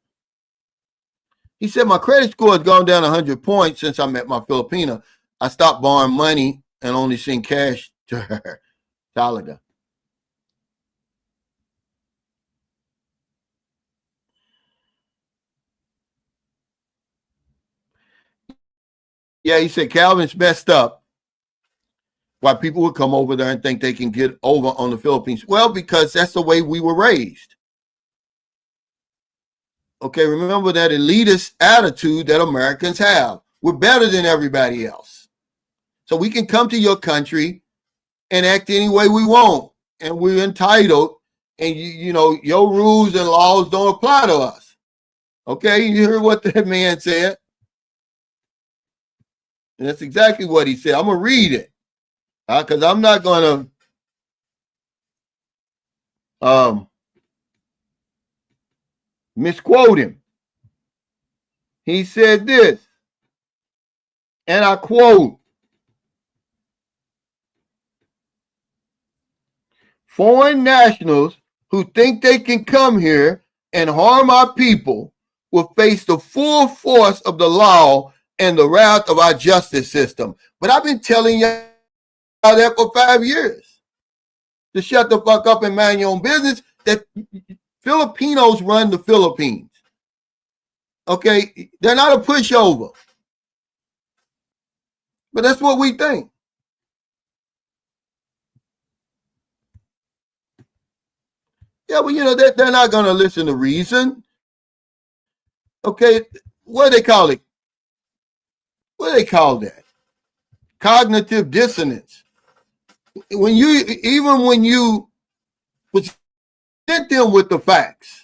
Speaker 1: He said, my credit score has gone down 100 points since I met my Filipina. I stopped borrowing money and only send cash to her. Talaga. Yeah, he said, Calvin's messed up. Why people would come over there and think they can get over on the Philippines. Well, because that's the way we were raised. Okay, remember that elitist attitude that Americans have. We're better than everybody else. So we can come to your country and act any way we want. And we're entitled. And, your rules and laws don't apply to us. Okay, you heard what that man said? And that's exactly what he said. I'm going to read it. Because I'm not going to misquote him. He said this, and I quote, foreign nationals who think they can come here and harm our people will face the full force of the law and the wrath of our justice system. But I've been telling y'all that for 5 years. To shut the fuck up and mind your own business, that Filipinos run the Philippines. Okay? They're not a pushover. But that's what we think. Yeah, well, they're not going to listen to reason. Okay? What do they call it? What do they call that? Cognitive dissonance. When you present them with the facts,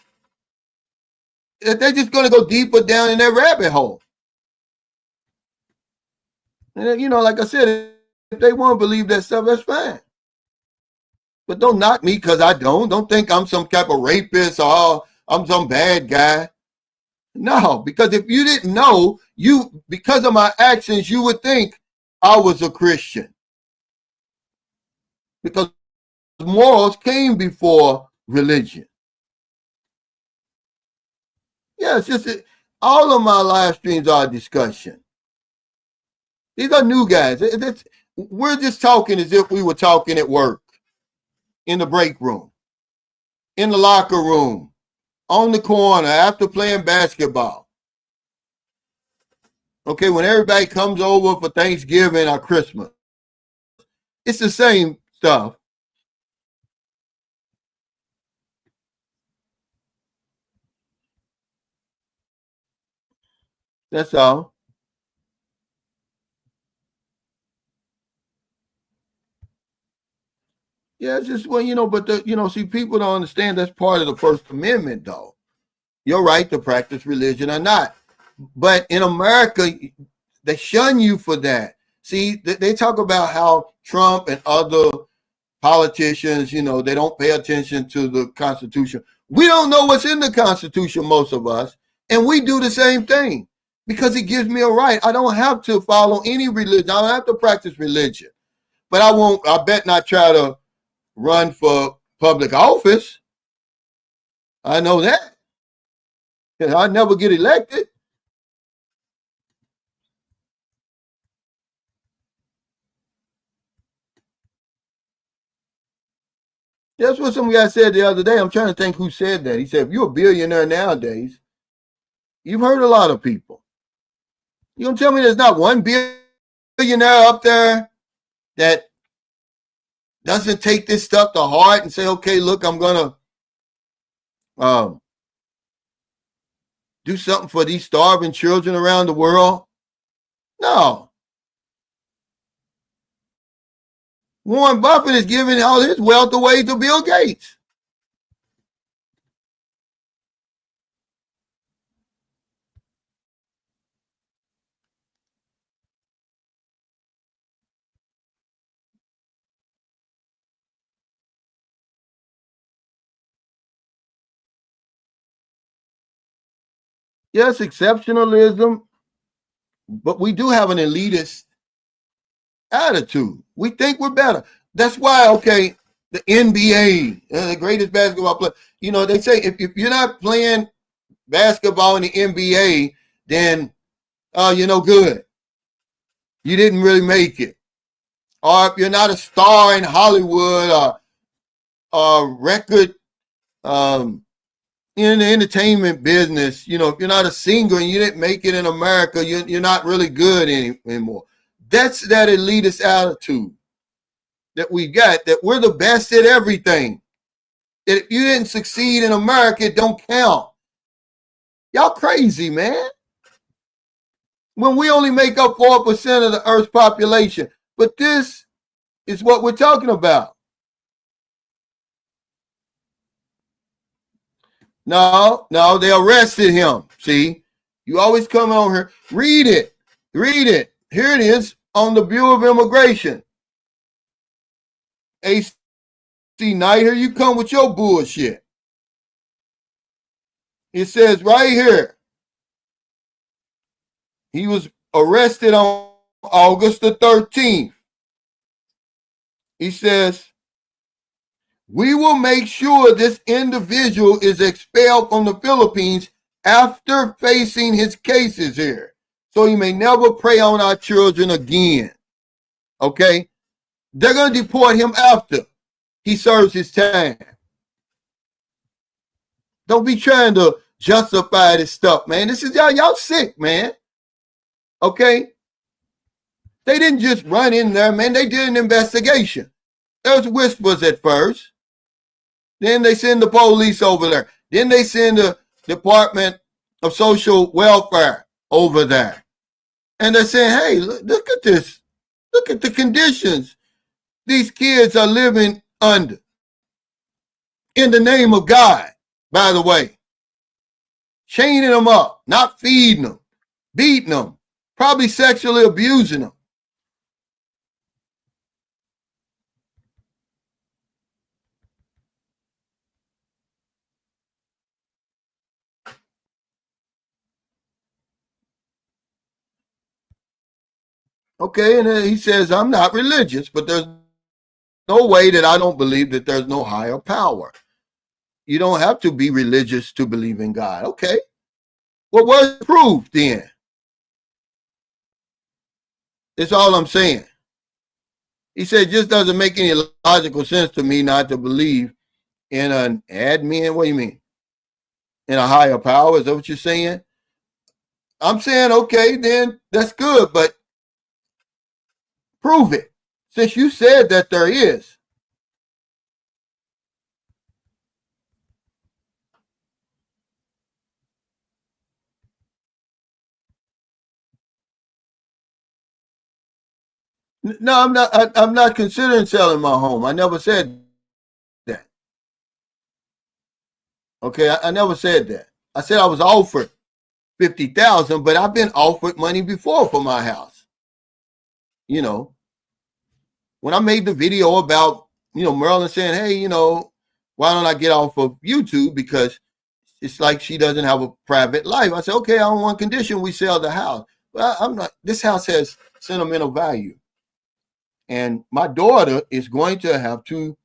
Speaker 1: they're just going to go deeper down in that rabbit hole. And, like I said, if they want to believe that stuff, that's fine. But don't knock me because I don't. Don't think I'm some type of rapist or I'm some bad guy. No, because if you didn't know, because of my actions, you would think I was a Christian. Because morals came before religion. Yeah, it's just all of my live streams are a discussion. These are new guys. We're just talking as if we were talking at work, in the break room, in the locker room, on the corner, after playing basketball. Okay, when everybody comes over for Thanksgiving or Christmas, it's the same stuff. That's all. Yeah, it's just, well, but see, people don't understand that's part of the First Amendment, though. Your right to practice religion or not. But in America, they shun you for that. See, they talk about how Trump and other politicians, they don't pay attention to the Constitution. We don't know what's in the Constitution, most of us, and we do the same thing because it gives me a right. I don't have to follow any religion. I don't have to practice religion, but I bet not try to run for public office. I know that. I never get elected. That's what some guy said the other day. I'm trying to think who said that. He said, if you're a billionaire nowadays, you've heard a lot of people. You gonna tell me there's not one billionaire up there that doesn't take this stuff to heart and say, okay, look, I'm gonna um, do something for these starving children around the world? No. Warren Buffett is giving all his wealth away to Bill Gates. Yes, exceptionalism, but we do have an elitist attitude. We think we're better. That's why, okay, the NBA, the greatest basketball player, they say if you're not playing basketball in the NBA, then you're no good. You didn't really make it. Or if you're not a star in Hollywood or record in the entertainment business, if you're not a singer and you didn't make it in America, you're not really good anymore. That's that elitist attitude that we got, that we're the best at everything. That if you didn't succeed in America, it don't count. Y'all crazy, man. When we only make up 4% of the Earth's population. But this is what we're talking about. No, they arrested him. See, you always come on here. Read it. Here it is on the Bureau of Immigration. AC Knight, here you come with your bullshit. It says right here, he was arrested on August the 13th. He says, we will make sure this individual is expelled from the Philippines after facing his cases here, so he may never prey on our children again. Okay? They're going to deport him after he serves his time. Don't be trying to justify this stuff, man. This is y'all sick, man. Okay? They didn't just run in there, man. They did an investigation. There was whispers at first. Then they send the police over there. Then they send the Department of Social Welfare over there. And they're saying, hey, look at this. Look at the conditions these kids are living under. In the name of God, by the way. Chaining them up, not feeding them, beating them, probably sexually abusing them. Okay, and then he says, I'm not religious, but there's no way that I don't believe that there's no higher power. You don't have to be religious to believe in God. Okay. Well, where's the proof then? That's all I'm saying. He said, it just doesn't make any logical sense to me not to believe in an admin. What do you mean? In a higher power? Is that what you're saying? I'm saying, okay, then that's good, but prove it. Since you said that there is. No, I'm not. I'm not considering selling my home. I never said that. Okay, I never said that. I said I was offered 50,000, but I've been offered money before for my house. You know, when I made the video about Marilyn saying, "Hey, why don't I get off of YouTube because it's like she doesn't have a private life?" I said, "Okay, on one condition, we sell the house." Well, I'm not. This house has sentimental value. And my daughter is going to have to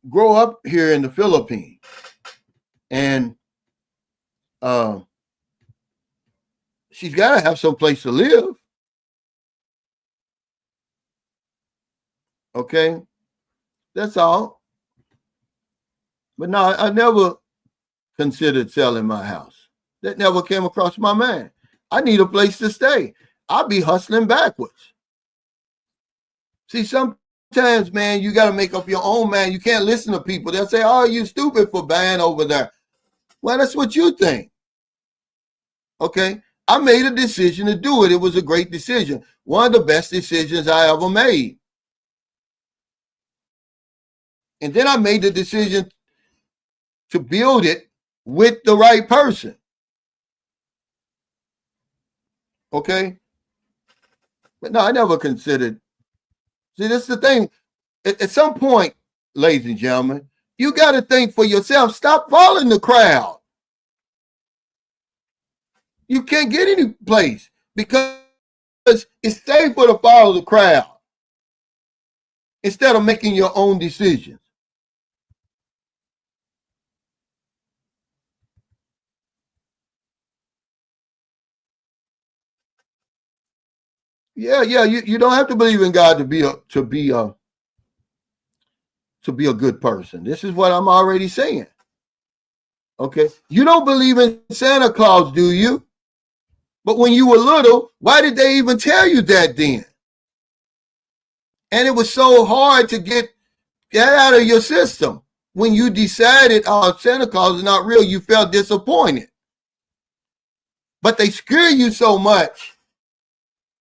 Speaker 1: grow up here in the Philippines. And she's got to have some place to live. Okay. That's all. But no, I never considered selling my house. That never came across my mind. I need a place to stay. I'll be hustling backwards. See, sometimes, man, you got to make up your own mind. You can't listen to people. They'll say, "Oh, you stupid for buying over there." Well, that's what you think. Okay. I made a decision to do it. It was a great decision. One of the best decisions I ever made. And then I made the decision to build it with the right person. Okay. But no, I never considered. See, this is the thing. At some point, ladies and gentlemen, you got to think for yourself. Stop following the crowd. You can't get any place because it's safer to follow the crowd instead of making your own decisions. Yeah, you don't have to believe in God to be a good person. This is what I'm already saying. Okay. You don't believe in Santa Claus, do you? But when you were little, why did they even tell you that then? And it was so hard to get out of your system. When you decided, oh, Santa Claus is not real, you felt disappointed. But they scare you so much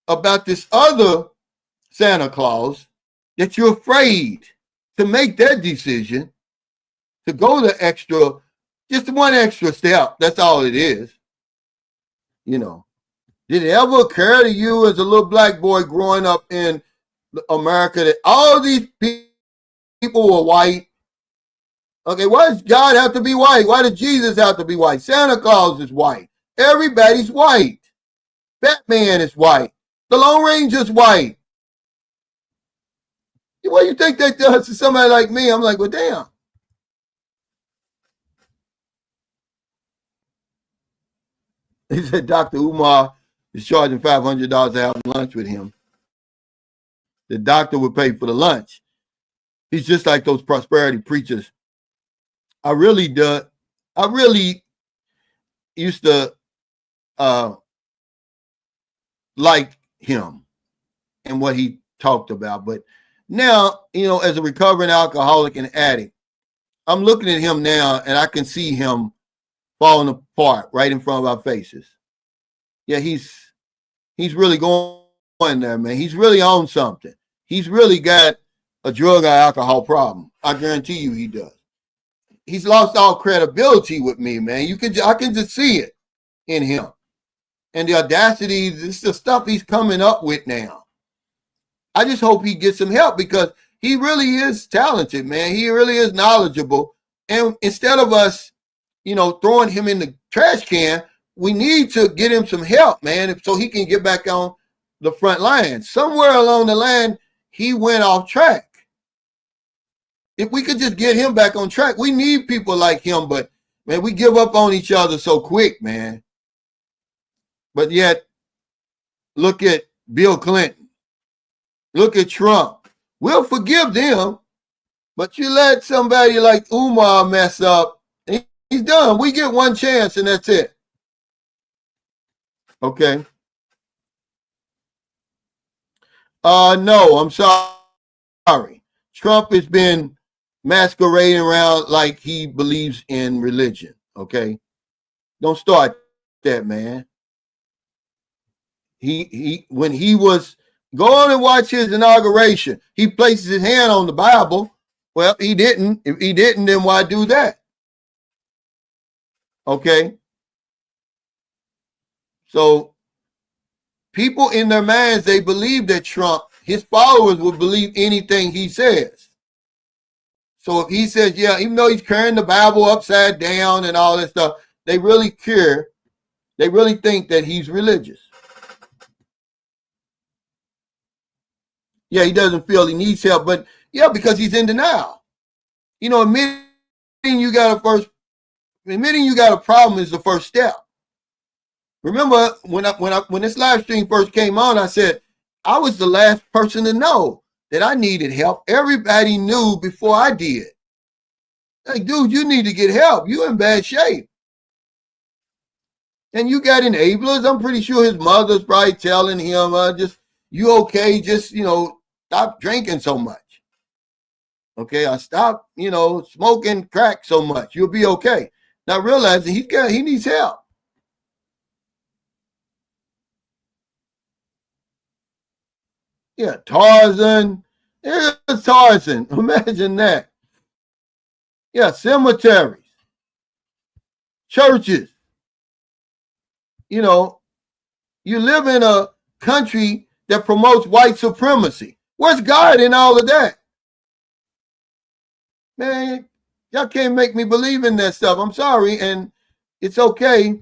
Speaker 1: about this other Santa Claus that you're afraid to make that decision, to go the extra, just one extra step. That's all it is. Did it ever occur to you as a little black boy growing up in America that all these people were white? Okay, why does God have to be white? Why does Jesus have to be white? Santa Claus is white. Everybody's white. Batman is white. The Lone Ranger's white. What do you think that does to somebody like me? I'm like, well, damn. He said Dr. Umar is charging $500 to have lunch with him. The doctor would pay for the lunch. He's just like those prosperity preachers. I really used to like him and what he talked about. But now, as a recovering alcoholic and addict, I'm looking at him now and I can see him falling apart right in front of our faces. Yeah, he's really going there, man. He's really on something. He's really got a drug or alcohol problem. I guarantee you he does. He's lost all credibility with me, man. I can just see it in him. And the audacity, this is the stuff he's coming up with now. I just hope he gets some help because he really is talented, man. He really is knowledgeable. And instead of us, throwing him in the trash can, we need to get him some help, man, so he can get back on the front line. Somewhere along the line, he went off track. If we could just get him back on track, we need people like him, but man, we give up on each other so quick, man. But yet, look at Bill Clinton. Look at Trump. We'll forgive them, but you let somebody like Umar mess up, and he's done. We get one chance, and that's it. Okay. No, I'm sorry. Trump has been masquerading around like he believes in religion. Okay. Don't start that, man. He when he was go on and watch his inauguration, he places his hand on the Bible. Well, he didn't. If he didn't, then why do that? Okay. So people in their minds, they believe that Trump, his followers will believe anything he says. So if he says, yeah, even though he's carrying the Bible upside down and all that stuff, they really care. They really think that he's religious. Yeah, he doesn't feel he needs help, but yeah, because he's in denial. You know, admitting you got a problem is the first step. Remember when this live stream first came on, I said I was the last person to know that I needed help. Everybody knew before I did. Like, dude, you need to get help. You're in bad shape. And you got enablers. I'm pretty sure his mother's probably telling him, you okay? Just, stop drinking so much. Okay, I stop, smoking crack so much. You'll be okay. Not realizing he needs help. Yeah, Tarzan. There's Tarzan. Imagine that. Yeah, cemeteries, churches. You live in a country that promotes white supremacy. Where's God in all of that? Man, y'all can't make me believe in that stuff. I'm sorry, and it's okay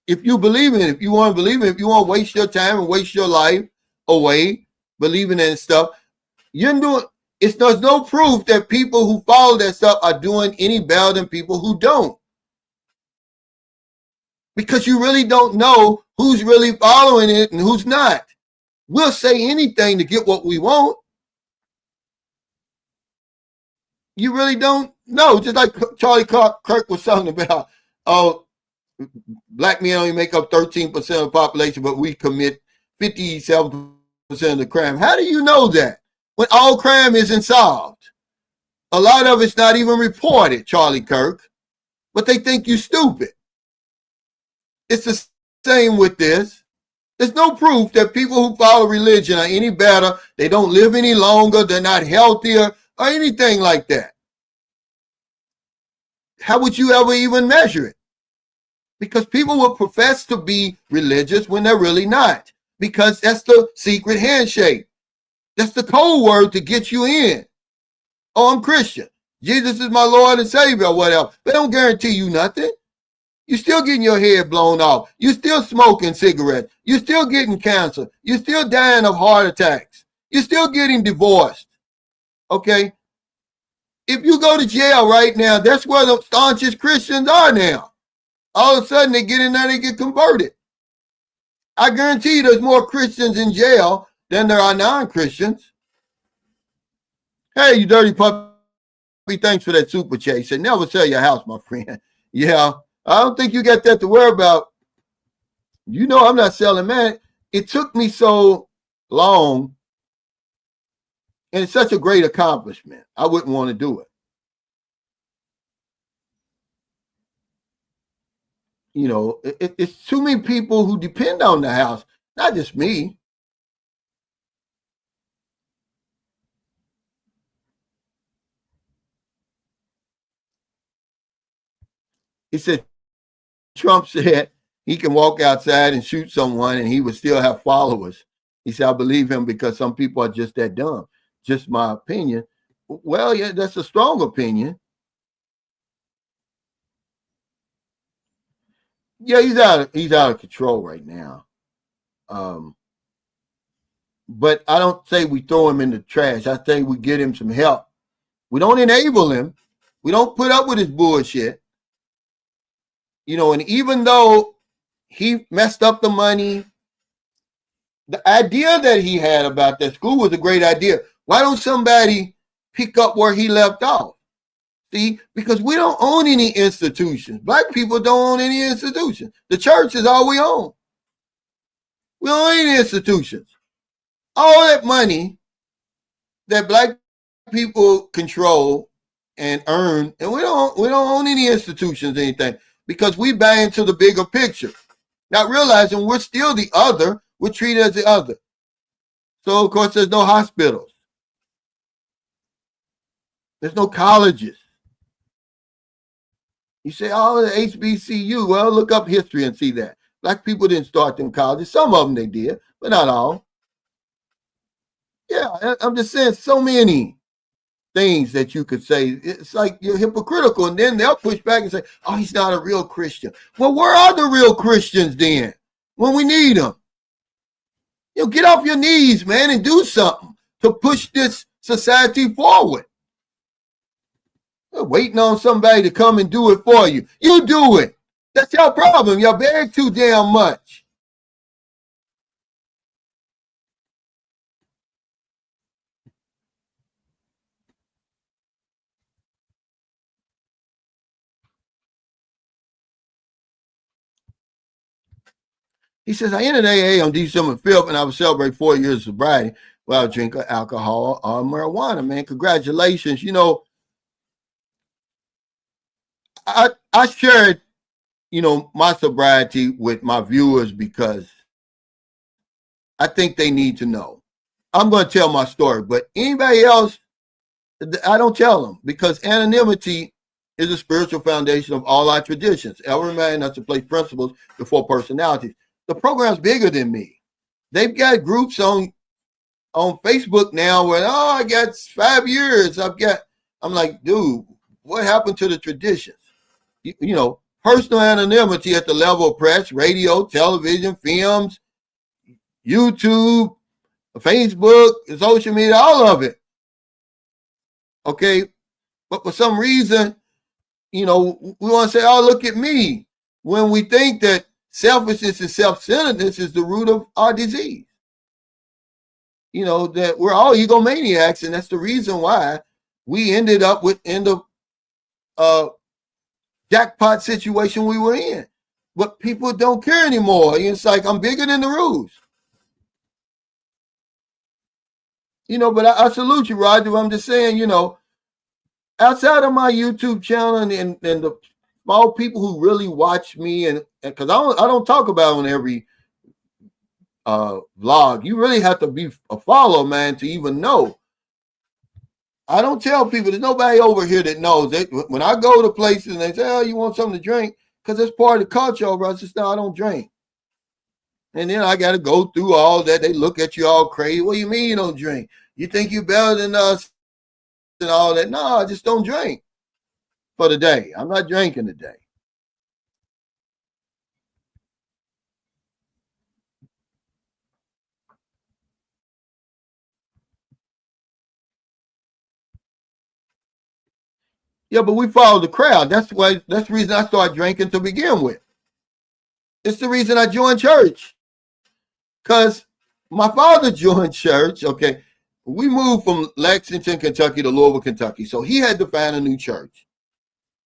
Speaker 1: if you believe in it. If you want to believe in it, if you want to waste your time and waste your life away believing in stuff, there's no proof that people who follow that stuff are doing any better than people who don't. Because you really don't know who's really following it and who's not. We'll say anything to get what we want. You really don't know. Just like Charlie Kirk was talking about, black men only make up 13% of the population, but we commit 57% of the crime. How do you know that? When all crime isn't solved. A lot of it's not even reported, Charlie Kirk, but they think you stupid. It's the same with this. There's no proof that people who follow religion are any better. They don't live any longer. They're not healthier or anything like that. How would you ever even measure it? Because people will profess to be religious when they're really not. Because that's the secret handshake. That's the code word to get you in. Oh, I'm Christian. Jesus is my Lord and Savior or whatever. They don't guarantee you nothing. You're still getting your head blown off. You're still smoking cigarettes. You're still getting cancer. You're still dying of heart attacks. You're still getting divorced. Okay? If you go to jail right now, that's where the staunchest Christians are now. All of a sudden, they get in there, they get converted. I guarantee you there's more Christians in jail than there are non-Christians. Hey, you dirty puppy, thanks for that super chat. He said, never sell your house, my friend. Yeah, I don't think you got that to worry about. I'm not selling, man. It took me so long, and it's such a great accomplishment. I wouldn't want to do it. It's too many people who depend on the house, not just me. He said, Trump said he can walk outside and shoot someone and he would still have followers. He said, I believe him because some people are just that dumb. Just my opinion. Well, yeah, that's a strong opinion. Yeah, he's out of control right now. But I don't say we throw him in the trash. I say we get him some help. We don't enable him. We don't put up with his bullshit. And even though he messed up the money, the idea that he had about that school was a great idea. Why don't somebody pick up where he left off? See, because we don't own any institutions. Black people don't own any institutions. The church is all we own. We don't own any institutions. All that money that black people control and earn, and we don't own any institutions, anything, because we buy into the bigger picture, not realizing we're still the other. We're treated as the other. So of course there's no hospitals, there's no colleges. You say, oh, the HBCU. Well, look up history and see that black people didn't start them colleges. Some of them they did, but not all. Yeah, I'm just saying, so many things that you could say. It's like you're hypocritical, and then they'll push back and say, oh, he's not a real Christian. Well, where are the real Christians then when we need them? Get off your knees, man, and do something to push this society forward. You're waiting on somebody to come and do it for you. You do it. That's your problem. You beg too damn much. He says, I entered AA on December 5th, and I will celebrate 4 years of sobriety without drinking alcohol or marijuana, man. Congratulations. I shared, my sobriety with my viewers because I think they need to know. I'm going to tell my story, but anybody else, I don't tell them, because anonymity is the spiritual foundation of all our traditions. Ever remind us to place principles before personalities. The program's bigger than me. They've got groups on Facebook now where, I got 5 years. I'm like, dude, what happened to the traditions? Personal anonymity at the level of press, radio, television, films, YouTube, Facebook, social media, all of it. Okay. But for some reason, we want to say, oh, look at me. When we think that selfishness and self-centeredness is the root of our disease. That we're all egomaniacs, and that's the reason why we ended up in the jackpot situation we were in. But people don't care anymore. It's like, I'm bigger than the rules. But I salute you, Roger. I'm just saying, outside of my YouTube channel and the small people who really watch me, and because I don't talk about it on every vlog. You really have to be a follower, man, to even know. I don't tell people, there's nobody over here that knows it. When I go to places and they say, oh, you want something to drink? Because it's part of the culture over. I just, no, I don't drink. And then I got to go through all that. They look at you all crazy. What do you mean you don't drink? You think you're better than us and all that? No, I just don't drink for the day. I'm not drinking today. Yeah, but we follow the crowd. That's the reason I started drinking to begin with. It's the reason I joined church. Because my father joined church. Okay. We moved from Lexington, Kentucky to Louisville, Kentucky. So he had to find a new church.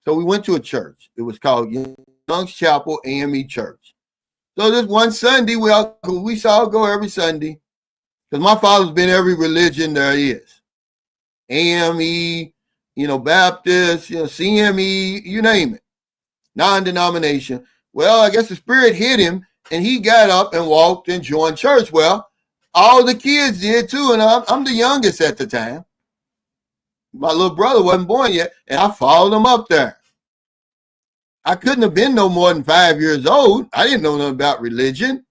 Speaker 1: So we went to a church. It was called Young's Chapel AME Church. So this one Sunday, we saw go every Sunday. Because my father's been every religion there is. AME, Baptist, CME, you name it. Non-denomination. Well, I guess the spirit hit him and he got up and walked and joined church. Well, all the kids did too. And I'm the youngest at the time. My little brother wasn't born yet. And I followed him up there. I couldn't have been no more than 5 years old. I didn't know nothing about religion.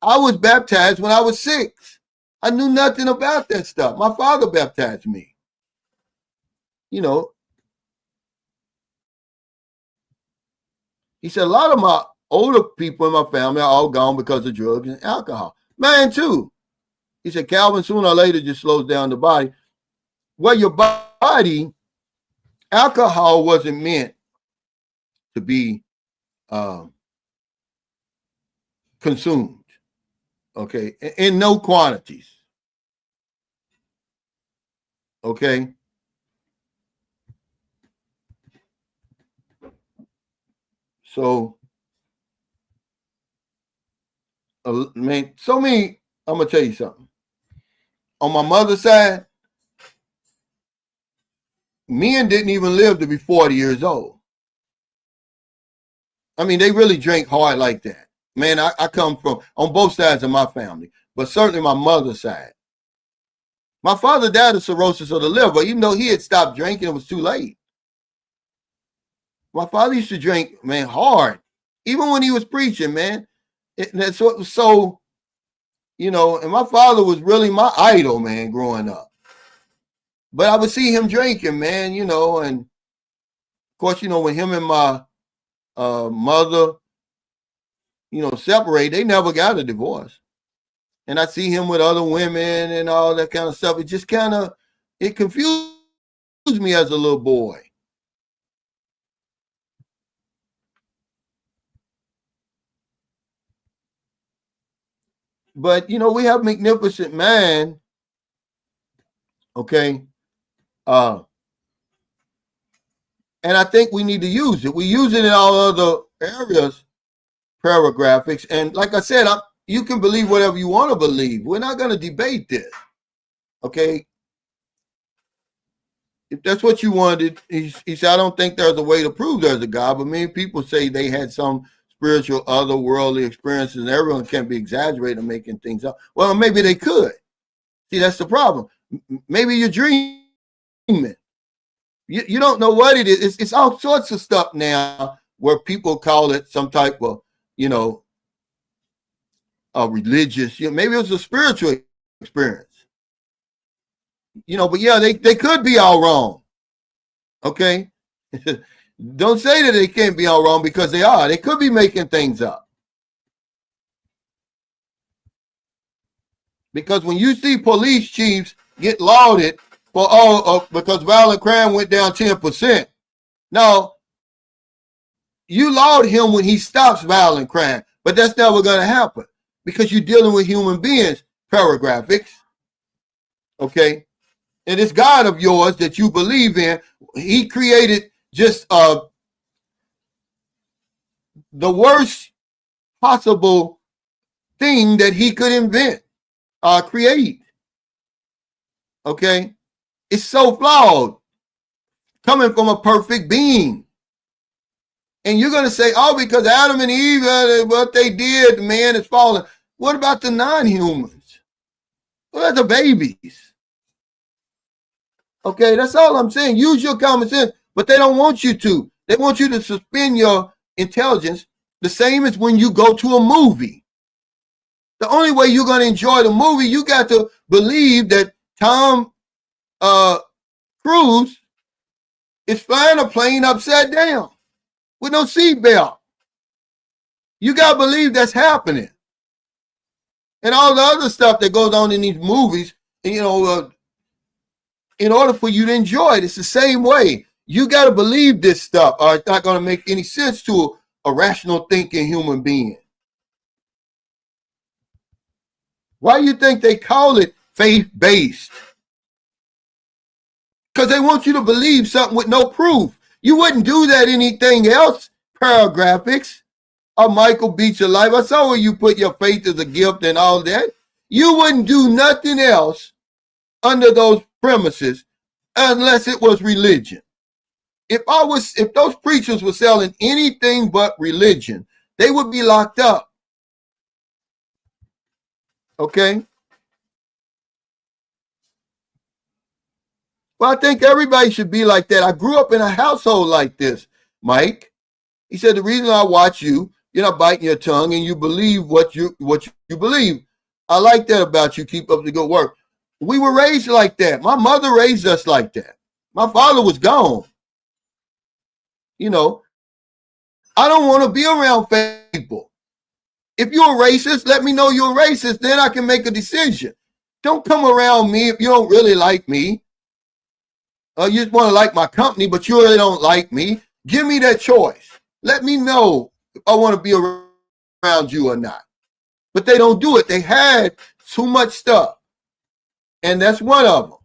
Speaker 1: I was baptized when I was 6. I knew nothing about that stuff. My father baptized me. He said, a lot of my older people in my family are all gone because of drugs and alcohol. Mine too. He said, Calvin, sooner or later just slows down the body. Well, your body, alcohol wasn't meant to be consumed, okay, in no quantities, okay. So, man, so many. I'm gonna tell you something. On my mother's side, men didn't even live to be 40 years old. I mean, they really drank hard like that. Man, I come from on both sides of my family, but certainly my mother's side. My father died of cirrhosis of the liver, even though he had stopped drinking, it was too late. My father used to drink, man, hard, even when he was preaching, man. So, you know, and my father was really my idol, man, growing up. But I would see him drinking, man, you know, and of course, you know, when him and my mother, you know, separate, they never got a divorce. And I see him with other women and all that kind of stuff. It just kind of, it confused me as a little boy. But, you know, we have magnificent man, okay? And I think we need to use it. We use it in all other areas, paragraphics. And like I said, you can believe whatever you want to believe. We're not going to debate this, okay? If that's what you wanted, he said, I don't think there's a way to prove there's a God, but many people say they had some spiritual, otherworldly experiences, and everyone can't be exaggerating making things up. Well, maybe they could. See, that's the problem. Maybe you're dreaming. You don't know what it is. It's all sorts of stuff now where people call it some type of, you know, religious, you know, maybe it was a spiritual experience. You know, but yeah, they could be all wrong. Okay? Don't say that they can't be all wrong because they are. They could be making things up. Because when you see police chiefs get lauded for because violent crime went down 10%. Now, you laud him when he stops violent crime, but that's never going to happen because you're dealing with human beings, paragraphics. Okay? And this God of yours that you believe in, he created just the worst possible thing that he could invent, create. Okay? It's so flawed, coming from a perfect being. And you're going to say, oh, because Adam and Eve, what they did, man is fallen. What about the non-humans? What about the babies? Okay, that's all I'm saying. Use your common sense, but they don't want you to. They want you to suspend your intelligence, the same as when you go to a movie. The only way you're going to enjoy the movie, you got to believe that Tom Cruise is flying a plane upside down with no seatbelt. You got to believe that's happening. And all the other stuff that goes on in these movies, you know, in order for you to enjoy it, it's the same way. You got to believe this stuff or it's not going to make any sense to a rational thinking human being. Why do you think they call it faith-based? Because they want you to believe something with no proof. You wouldn't do that anything else, paragraphics, or Michael Beecher Life. I saw where you put your faith as a gift and all that. You wouldn't do nothing else under those premises unless it was religion. If those preachers were selling anything but religion, they would be locked up. Okay? Well, I think everybody should be like that. I grew up in a household like this, Mike. He said, the reason I watch you, you're not biting your tongue and you believe what you believe. I like that about you. Keep up the good work. We were raised like that. My mother raised us like that. My father was gone. You know, I don't want to be around people. If you're a racist, let me know you're a racist. Then I can make a decision. Don't come around me if you don't really like me. You just want to like my company, but you really don't like me. Give me that choice. Let me know if I want to be around you or not. But they don't do it. They had too much stuff. And that's one of them.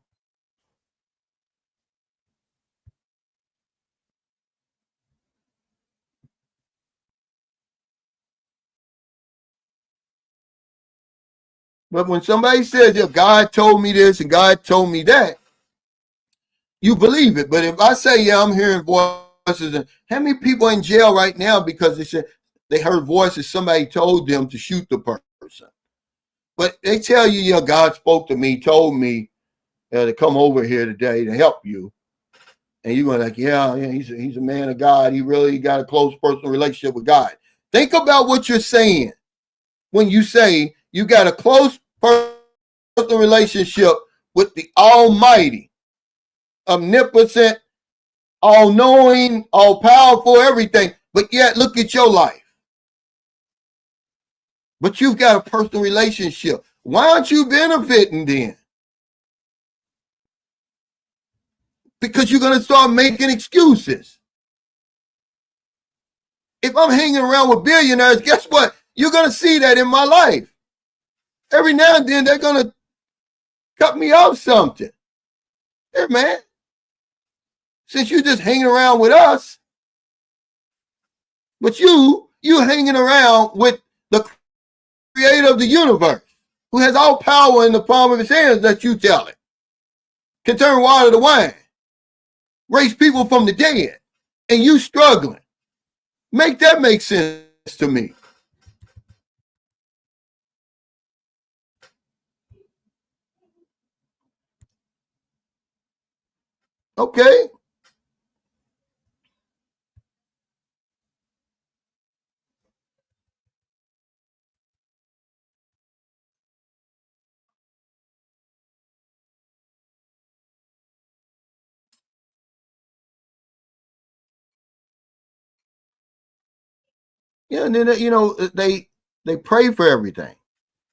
Speaker 1: But when somebody says, yeah, God told me this and God told me that, you believe it. But if I say, yeah, I'm hearing voices, and how many people in jail right now because they said they heard voices, somebody told them to shoot the person. But they tell you, yeah, God spoke to me, told me to come over here today to help you. And you're going like, yeah, he's a man of God. He really got a close personal relationship with God. Think about what you're saying when you say you got a close personal relationship with the Almighty, omnipotent, all-knowing, all-powerful, everything. But yet, look at your life. But you've got a personal relationship. Why aren't you benefiting then? Because you're going to start making excuses. If I'm hanging around with billionaires, guess what? You're going to see that in my life. Every now and then, they're going to cut me off something. Hey, man, since you're just hanging around with us, but you hanging around with the creator of the universe, who has all power in the palm of his hands that you tell it, can turn water to wine, raise people from the dead, and you struggling. Make that make sense to me. Okay. Yeah, and then they pray for everything.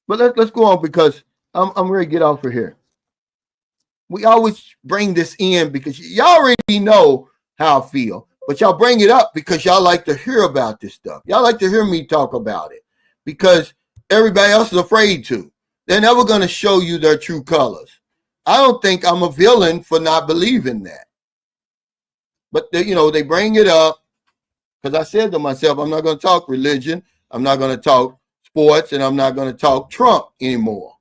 Speaker 1: But let's go on because I'm ready to get off of here. We always bring this in because y'all already know how I feel, but y'all bring it up because y'all like to hear about this stuff. Y'all like to hear me talk about it because everybody else is afraid to. They're never going to show you their true colors. I don't think I'm a villain for not believing that. But they bring it up because I said to myself, I'm not going to talk religion. I'm not going to talk sports, and I'm not going to talk Trump anymore.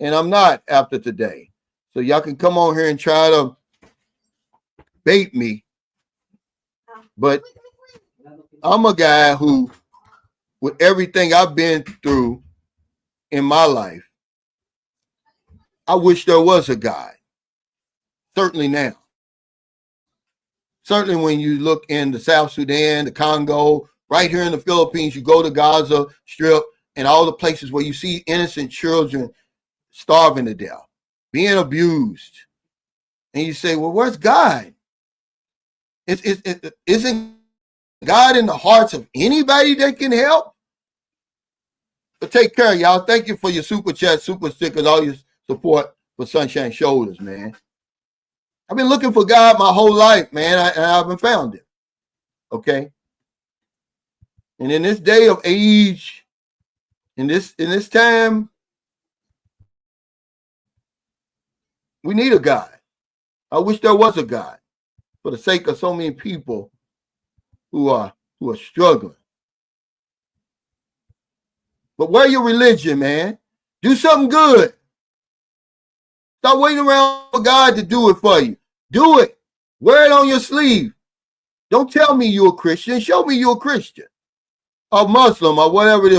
Speaker 1: And I'm not after today. So y'all can come on here and try to bait me. But I'm a guy who, with everything I've been through in my life, I wish there was a God. Certainly now. Certainly when you look in the South Sudan, the Congo, right here in the Philippines, you go to Gaza Strip and all the places where you see innocent children starving to death, being abused. And you say, well, where's God? Isn't God in the hearts of anybody that can help? But take care, y'all. Thank you for your super chat, super stickers, all your support for Sunshine Shoulders, man. I've been looking for God my whole life, man, and I haven't found him. Okay? And in this day of age, in this time, we need a God. I wish there was a God for the sake of so many people who are struggling. But wear your religion, man. Do something good. Stop waiting around for God to do it for you. Do it. Wear it on your sleeve. Don't tell me you're a Christian. Show me you're a Christian, or Muslim, or whatever it is.